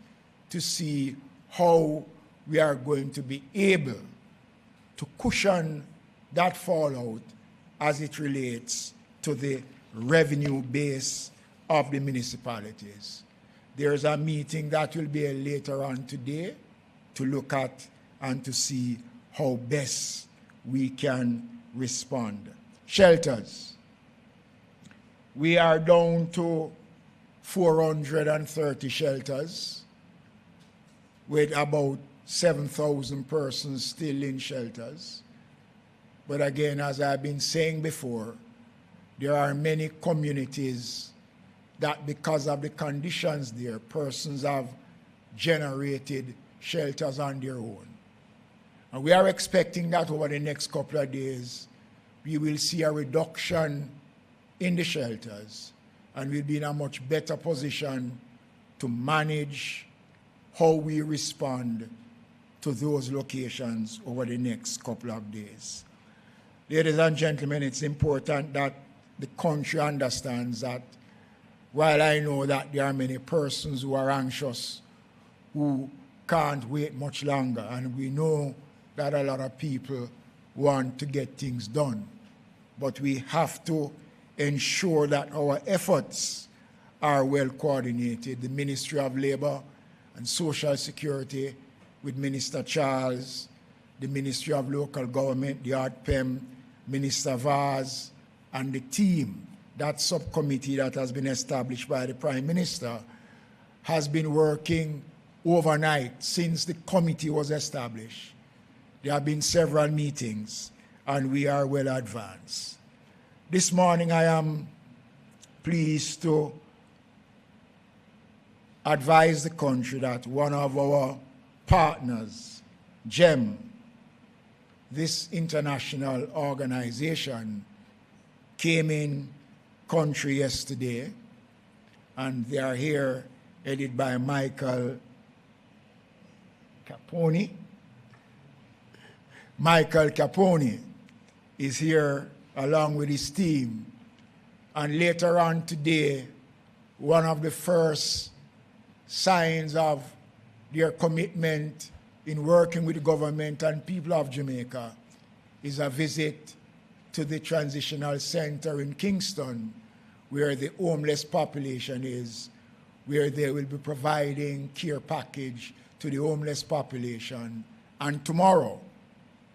to see how we are going to be able to cushion that fallout as it relates to the revenue base of the municipalities. There's a meeting that will be later on today to look at and to see how best we can respond. Shelters. We are down to 430 shelters with about 7,000 persons still in shelters. But again, as I've been saying before, there are many communities that because of the conditions there, persons have generated shelters on their own. And we are expecting that over the next couple of days, we will see a reduction in the shelters, and we'll be in a much better position to manage how we respond to those locations over the next couple of days. Ladies and gentlemen, it's important that the country understands that while I know that there are many persons who are anxious, who can't wait much longer, and we know that a lot of people want to get things done, but we have to ensure that our efforts are well coordinated. The Ministry of Labor and Social Security with Minister Charles, the Ministry of Local Government, the OPM, Minister Vaz, and the team, that subcommittee that has been established by the Prime Minister, has been working overnight since the committee was established. There have been several meetings, and we are well advanced. This morning, I am pleased to advise the country that one of our partners, GEM, this international organization, came in country yesterday, and they are here, headed by Michael Capone. Michael Capone is here along with his team. And later on today, one of the first signs of their commitment in working with the government and people of Jamaica is a visit to the transitional center in Kingston, where the homeless population is, where they will be providing care package to the homeless population. And tomorrow,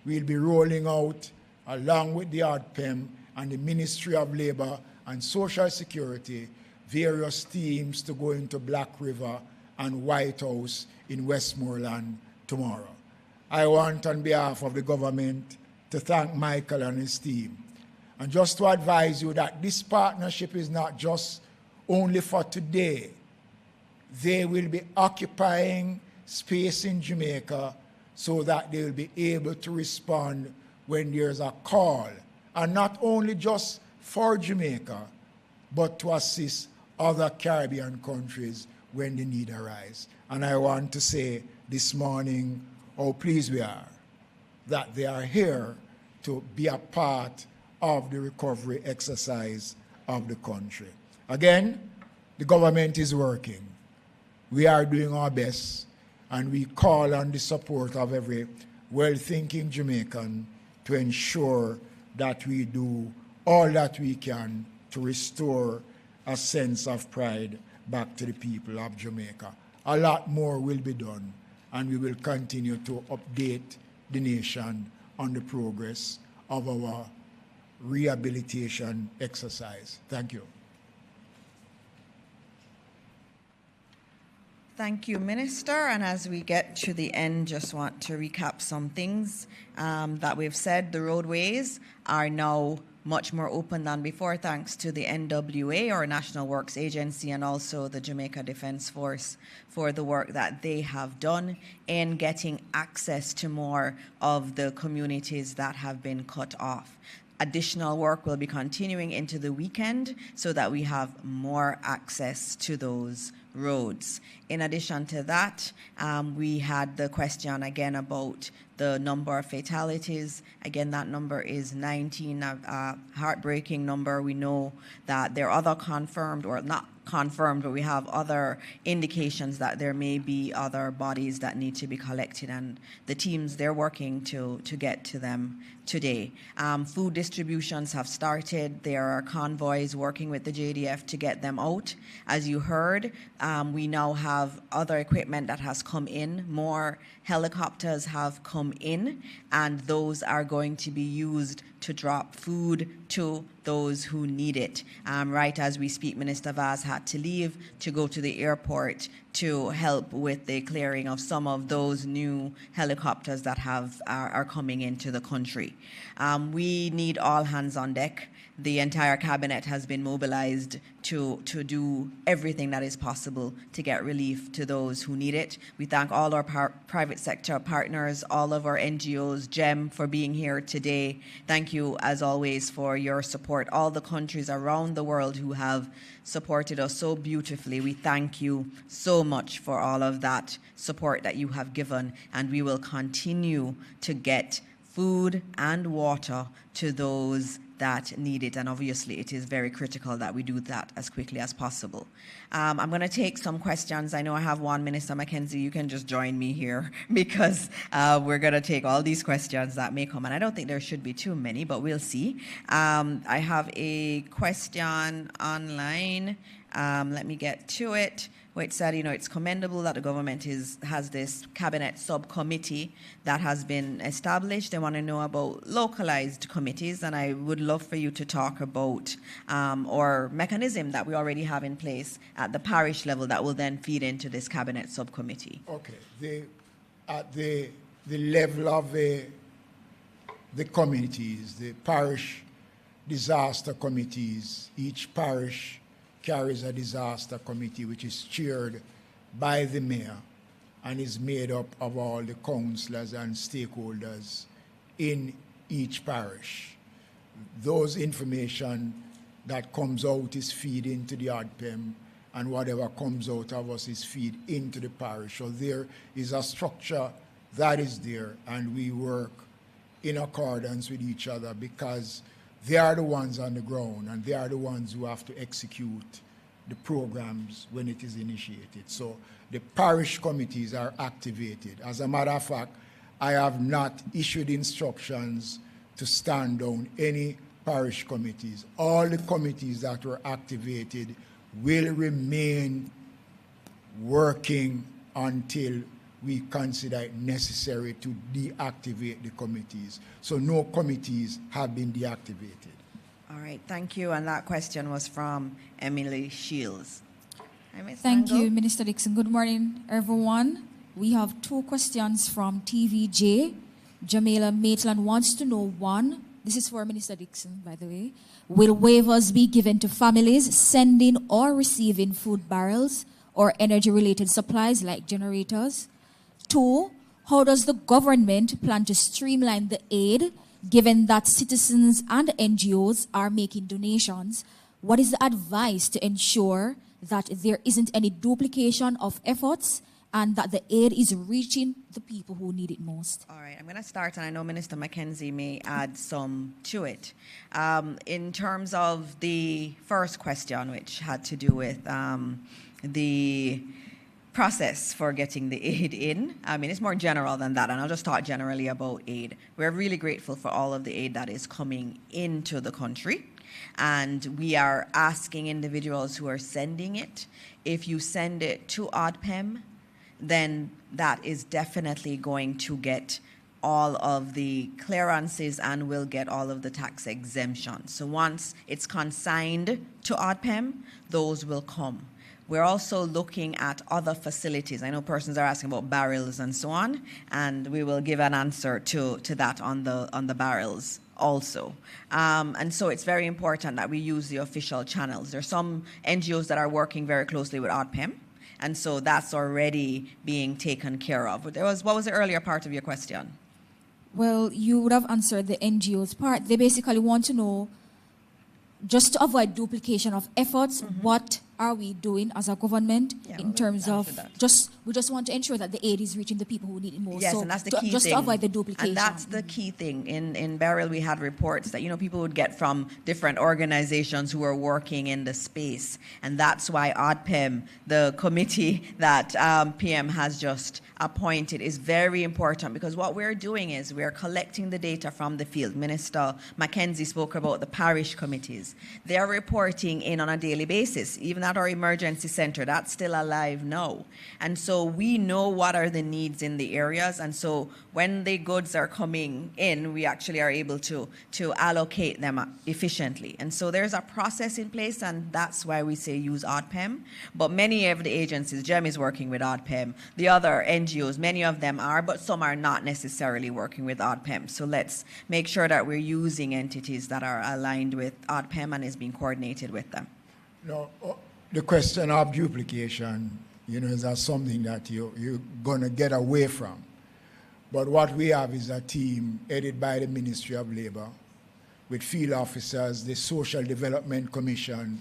we'll be rolling out, along with the OPM and the Ministry of Labor and Social Security, various teams to go into Black River and White House in Westmoreland tomorrow. I want, on behalf of the government, to thank Michael and his team. And just to advise you that this partnership is not just only for today. They will be occupying space in Jamaica so that they will be able to respond when there's a call, and not only just for Jamaica, but to assist other Caribbean countries when the need arises. And I want to say this morning how pleased we are that they are here to be a part of the recovery exercise of the country. Again, the government is working. We are doing our best, and we call on the support of every well-thinking Jamaican to ensure that we do all that we can to restore a sense of pride back to the people of Jamaica. A lot more will be done, and we will continue to update the nation on the progress of our rehabilitation exercise. Thank you. Thank you, Minister. And as we get to the end, just want to recap some things that we've said. The roadways are now much more open than before, thanks to the NWA, or National Works Agency, and also the Jamaica Defence Force for the work that they have done in getting access to more of the communities that have been cut off. Additional work will be continuing into the weekend so that we have more access to those roads. In addition to that, we had the question again about the number of fatalities. Again, that number is 19, a heartbreaking number. We know that there are other confirmed, or not confirmed, but we have other indications that there may be other bodies that need to be collected, and the teams, they're working to get to them today. Food distributions have started. There are convoys working with the JDF to get them out. As you heard, we now have other equipment that has come in. More helicopters have come in, and those are going to be used to drop food to those who need it. Right as we speak, Minister Vaz had to leave to go to the airport to help with the clearing of some of those new helicopters that are coming into the country. We need all hands on deck. The entire cabinet has been mobilized to do everything that is possible to get relief to those who need it. We thank all our private sector partners, all of our NGOs, GEM, for being here today. Thank you, as always, for your support. All the countries around the world who have supported us so beautifully, we thank you so much for all of that support that you have given, and we will continue to get food and water to those that need it, and obviously it is very critical that we do that as quickly as possible. I'm going to take some questions. I know I have one. Minister McKenzie, you can just join me here because we're going to take all these questions that may come, and I don't think there should be too many, but we'll see. I have a question online. Let me get to it. Where it said, it's commendable that the government has this cabinet subcommittee that has been established. They want to know about localized committees, and I would love for you to talk about our mechanism that we already have in place at the parish level that will then feed into this cabinet subcommittee. Okay. At the level of a the committees, the parish disaster committees. Each parish carries a disaster committee which is chaired by the mayor and is made up of all the councillors and stakeholders in each parish. Those information that comes out is feed into the OPM, and whatever comes out of us is feed into the parish. So there is a structure that is there, and we work in accordance with each other because they are the ones on the ground and they are the ones who have to execute the programs when it is initiated. So the parish committees are activated. As a matter of fact, I have not issued instructions to stand down any parish committees. All the committees that were activated will remain working until we consider it necessary to deactivate the committees. So no committees have been deactivated. All right, thank you. And that question was from Emily Shields. Hi, Ms. Thank Mango. you, Minister Dixon. Good morning, everyone. We have 2 questions from TVJ. Jamila Maitland wants to know, 1, this is for Minister Dixon, by the way, will waivers be given to families sending or receiving food barrels or energy-related supplies like generators? 2, how does the government plan to streamline the aid, given that citizens and NGOs are making donations? What is the advice to ensure that there isn't any duplication of efforts and that the aid is reaching the people who need it most? All right, I'm going to start, and I know Minister McKenzie may add some to it. In terms of the first question, which had to do with the process for getting the aid in, I mean, it's more general than that, and I'll just talk generally about aid. We're really grateful for all of the aid that is coming into the country, and we are asking individuals who are sending it, if you send it to OPM, then that is definitely going to get all of the clearances and will get all of the tax exemptions. So once it's consigned to OPM, those will come. We're also looking at other facilities. I know persons are asking about barrels and so on, and we will give an answer to that on the barrels also. And so it's very important that we use the official channels. There are some NGOs that are working very closely with OPM, and so that's already being taken care of. What was the earlier part of your question? Well, you would have answered the NGOs part. They basically want to know, just to avoid duplication of efforts, what are we doing as a government in terms of we just want to ensure that the aid is reaching the people who need it most. Yes, so and that's the key just thing. to avoid the duplication. And that's the key thing. In Beryl, we had reports that, people would get from different organizations who are working in the space. And that's why OPM, the committee that PM has just appointed, is very important, because what we're doing is we're collecting the data from the field. Minister McKenzie spoke about the parish committees. They're reporting in on a daily basis, even at our emergency center. That's still alive now. And so we know what are the needs in the areas. And so when the goods are coming in, we actually are able to allocate them efficiently. And so there's a process in place, and that's why we say use OPM. But many of the agencies, GEM is working with OPM, the other NGOs, many of them are, but some are not necessarily working with OPM. So let's make sure that we're using entities that are aligned with OPM and is being coordinated with them. No, the question of duplication, is that something that you're going to get away from. But what we have is a team headed by the Ministry of Labor with field officers, the Social Development Commission,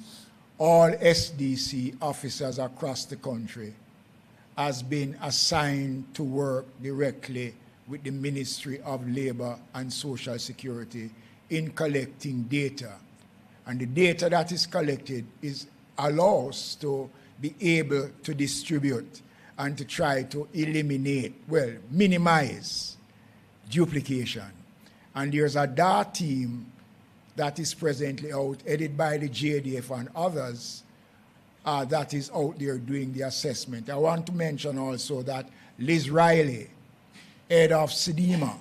all SDC officers across the country has been assigned to work directly with the Ministry of Labor and Social Security in collecting data. And the data that is collected allows to be able to distribute and to try to minimize duplication. And there's a DAR team that is presently out, headed by the JDF and others, that is out there doing the assessment. I want to mention also that Liz Riley, head of SEDEMA,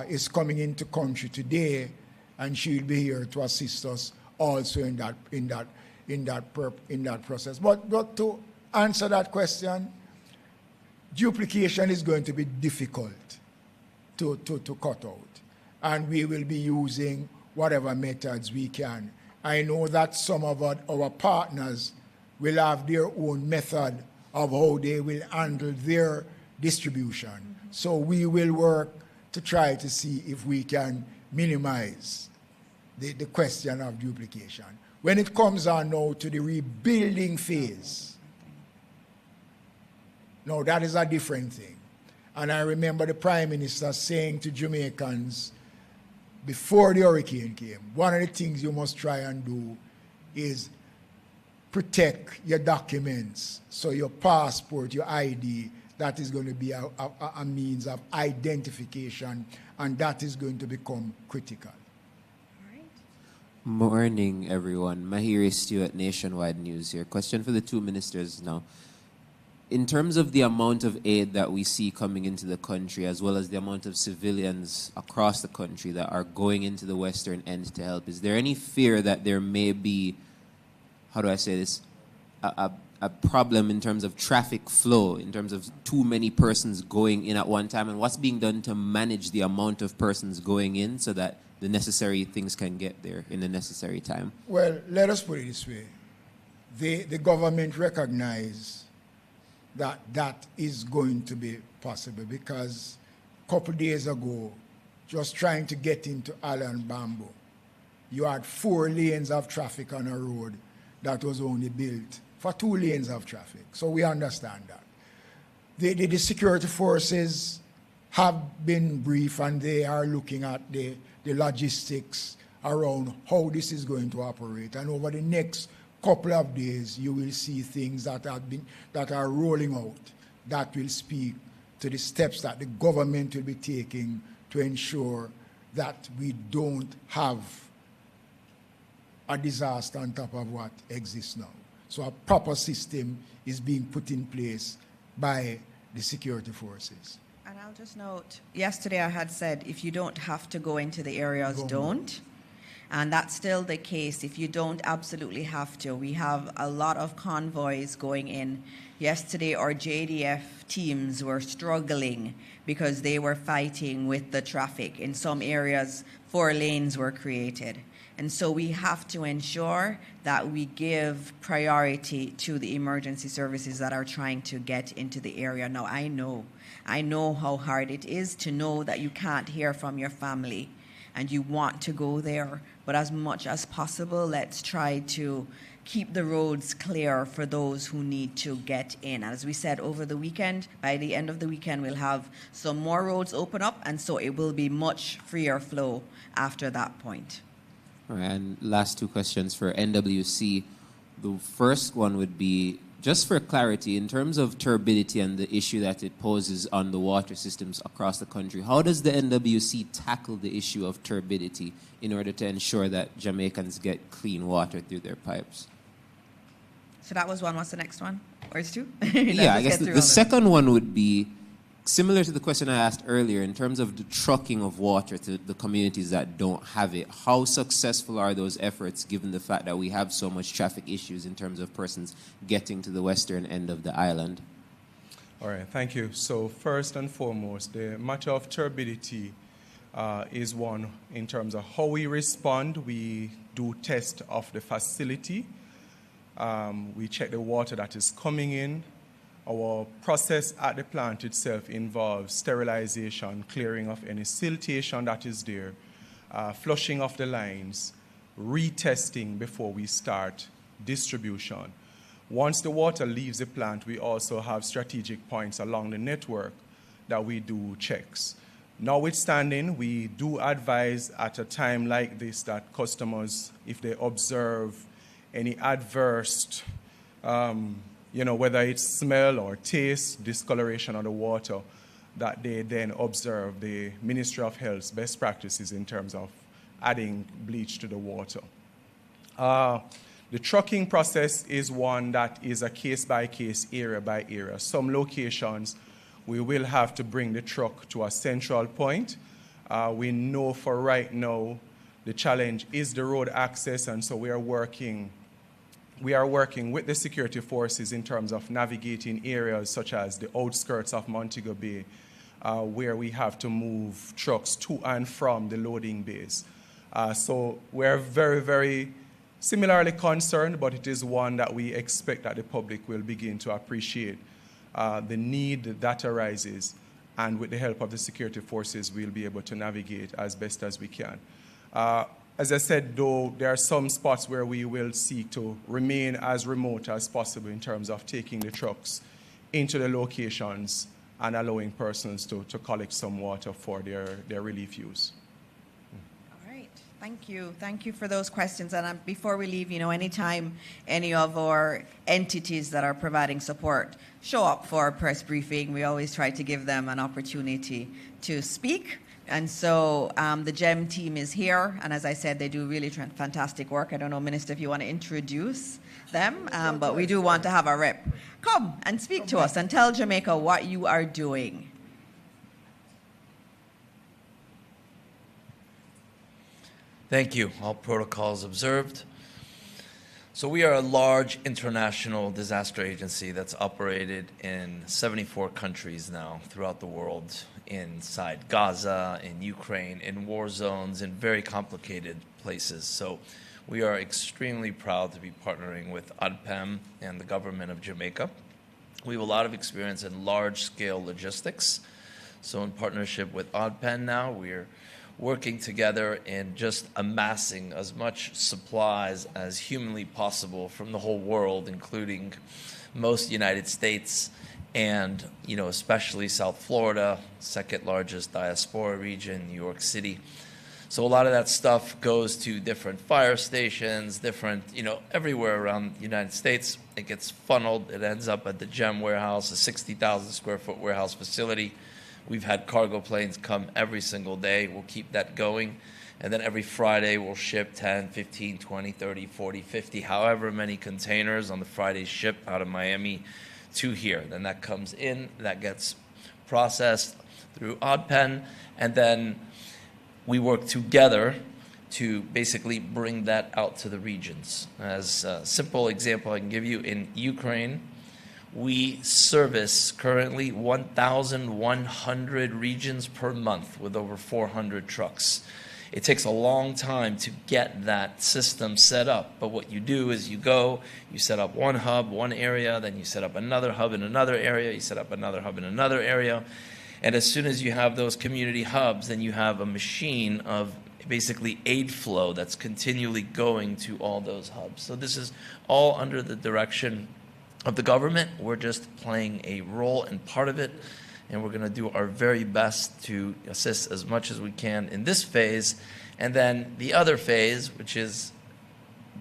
is coming into country today, and she'll be here to assist us also in that process. But to answer that question, duplication is going to be difficult to cut out. and we will be using whatever methods we can. I know that some of our partners will have their own method of how they will handle their distribution. So we will work to try to see if we can minimize the question of duplication. When it comes on now to the rebuilding phase, no, that is a different thing. And I remember the Prime Minister saying to Jamaicans before the hurricane came, one of the things you must try and do is protect your documents. So your passport, your ID, that is going to be a means of identification, and that is going to become critical. Morning, everyone. Mahiri Stewart, Nationwide News here. Question for the two ministers now. In terms of the amount of aid that we see coming into the country, as well as the amount of civilians across the country that are going into the western end to help, is there any fear that there may be, how do I say this, a problem in terms of traffic flow, in terms of too many persons going in at one time, and what's being done to manage the amount of persons going in so that the necessary things can get there in the necessary time? Well, let us put it this way. The government recognize that that is going to be possible, because a couple days ago, just trying to get into Island Bamboo, you had 4 lanes of traffic on a road that was only built for 2 lanes of traffic. So we understand that. The security forces have been briefed, and they are looking at the logistics around how this is going to operate. And over the next couple of days, you will see things that are rolling out that will speak to the steps that the government will be taking to ensure that we don't have a disaster on top of what exists now. So a proper system is being put in place by the security forces. And I'll just note, yesterday I had said, if you don't have to go into the areas, don't. And that's still the case. If you don't absolutely have to, we have a lot of convoys going in. Yesterday, our JDF teams were struggling because they were fighting with the traffic. In some areas, 4 lanes were created. And so we have to ensure that we give priority to the emergency services that are trying to get into the area. Now, I know how hard it is to know that you can't hear from your family and you want to go there. But as much as possible, let's try to keep the roads clear for those who need to get in. As we said, over the weekend, by the end of the weekend, we'll have some more roads open up, and so it will be much freer flow after that point. All right, and last 2 questions for NWC. The first one would be, just for clarity, in terms of turbidity and the issue that it poses on the water systems across the country, how does the NWC tackle the issue of turbidity in order to ensure that Jamaicans get clean water through their pipes? So that was one. What's the next one? Or it's 2? Yeah, I guess the second one would be similar to the question I asked earlier in terms of the trucking of water to the communities that don't have it. How successful are those efforts given the fact that we have so much traffic issues in terms of persons getting to the western end of the island? All right, thank you. So first and foremost, the matter of turbidity is one in terms of how we respond. We do test of the facility. We check the water that is coming in. Our process at the plant itself involves sterilization, clearing of any siltation that is there, flushing of the lines, retesting before we start distribution. Once the water leaves the plant, we also have strategic points along the network that we do checks. Notwithstanding, we do advise at a time like this that customers, if they observe any adverse whether it's smell or taste, discoloration of the water, that they then observe the Ministry of Health's best practices in terms of adding bleach to the water. The trucking process is one that is a case-by-case, area-by-area. Some locations, we will have to bring the truck to a central point. We know for right now the challenge is the road access, and so we are working with the security forces in terms of navigating areas such as the outskirts of Montego Bay, where we have to move trucks to and from the loading bays. So we're very, very similarly concerned, but it is one that we expect that the public will begin to appreciate the need that arises, and with the help of the security forces, we'll be able to navigate as best as we can. As I said, though, there are some spots where we will seek to remain as remote as possible in terms of taking the trucks into the locations and allowing persons to collect some water for their relief use. All right. Thank you. Thank you for those questions. And before we leave, anytime any of our entities that are providing support show up for a press briefing, we always try to give them an opportunity to speak. And so the GEM team is here, and as I said, they do really fantastic work. I don't know, Minister, if you want to introduce them, but we do want to have a rep come and speak to us and tell Jamaica what you are doing. Thank you. All protocols observed. So we are a large international disaster agency that's operated in 74 countries now throughout the world, inside Gaza, in Ukraine, in war zones, in very complicated places. So we are extremely proud to be partnering with OPM and the government of Jamaica. We have a lot of experience in large-scale logistics. So in partnership with OPM now, we're working together in just amassing as much supplies as humanly possible from the whole world, including most United States and, especially South Florida, second largest diaspora region, New York City. So a lot of that stuff goes to different fire stations, different, everywhere around the United States. It gets funneled. It ends up at the GEM warehouse, a 60,000 square foot warehouse facility. We've had cargo planes come every single day. We'll keep that going. And then every Friday, we'll ship 10, 15, 20, 30, 40, 50, however many containers on the Friday ship out of Miami to here. Then that comes in, that gets processed through OPM, and then we work together to basically bring that out to the regions. As a simple example I can give you, in Ukraine, we service currently 1,100 regions per month with over 400 trucks. It takes a long time to get that system set up, but what you do is you set up one hub, one area, then you set up another hub in another area, you set up another hub in another area, and as soon as you have those community hubs, then you have a machine of basically aid flow that's continually going to all those hubs. So this is all under the direction of the government. We're just playing a role and part of it, and we're going to do our very best to assist as much as we can in this phase. And then the other phase, which is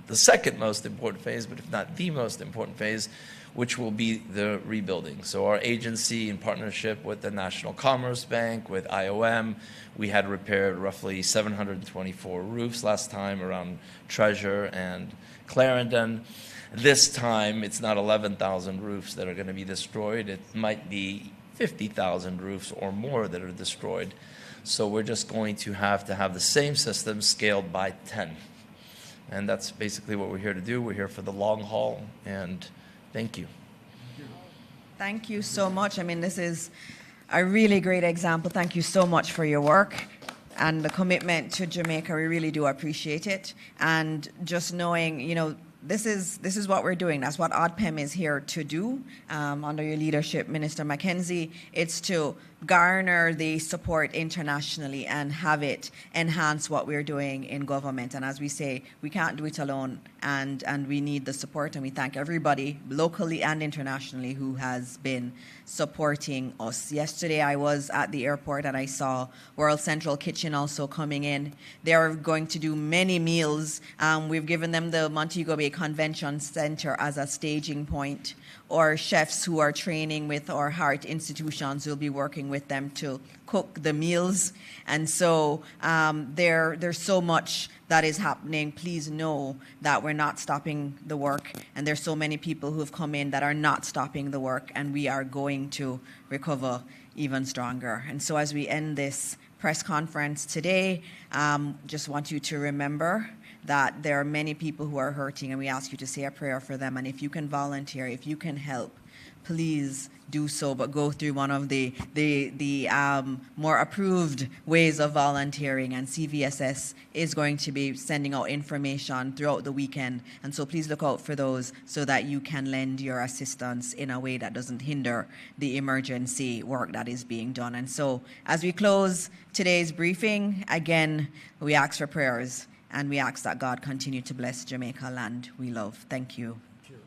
the second most important phase, but if not the most important phase, which will be the rebuilding. So our agency, in partnership with the National Commerce Bank, with IOM, we had repaired roughly 724 roofs last time around Treasure and Clarendon. This time, it's not 11,000 roofs that are going to be destroyed. It might be 50,000 roofs or more that are destroyed. So we're just going to have the same system scaled by 10. And that's basically what we're here to do. We're here for the long haul, and thank you. Thank you so much. This is a really great example. Thank you so much for your work and the commitment to Jamaica. We really do appreciate it. And just knowing, this is what we're doing. That's what OPM is here to do under your leadership, Minister McKenzie. It's to garner the support internationally and have it enhance what we're doing in government. And as we say, we can't do it alone, and we need the support. And we thank everybody locally and internationally who has been supporting us. Yesterday I was at the airport and I saw World Central Kitchen also coming in. They're going to do many meals. We've given them the Montego Bay Convention Center as a staging point. Or chefs who are training with our heart institutions will be working with them to cook the meals. And so there's so much that is happening. Please know that we're not stopping the work, and there's so many people who have come in that are not stopping the work, and we are going to recover even stronger. And so as we end this press conference today, just want you to remember that there are many people who are hurting, and we ask you to say a prayer for them. And if you can volunteer, if you can help, please do so, but go through one of the more approved ways of volunteering, and CVSS is going to be sending out information throughout the weekend, and so please look out for those so that you can lend your assistance in a way that doesn't hinder the emergency work that is being done. And so as we close today's briefing, again, we ask for prayers, and we ask that God continue to bless Jamaica, land we love. Thank you. Thank you.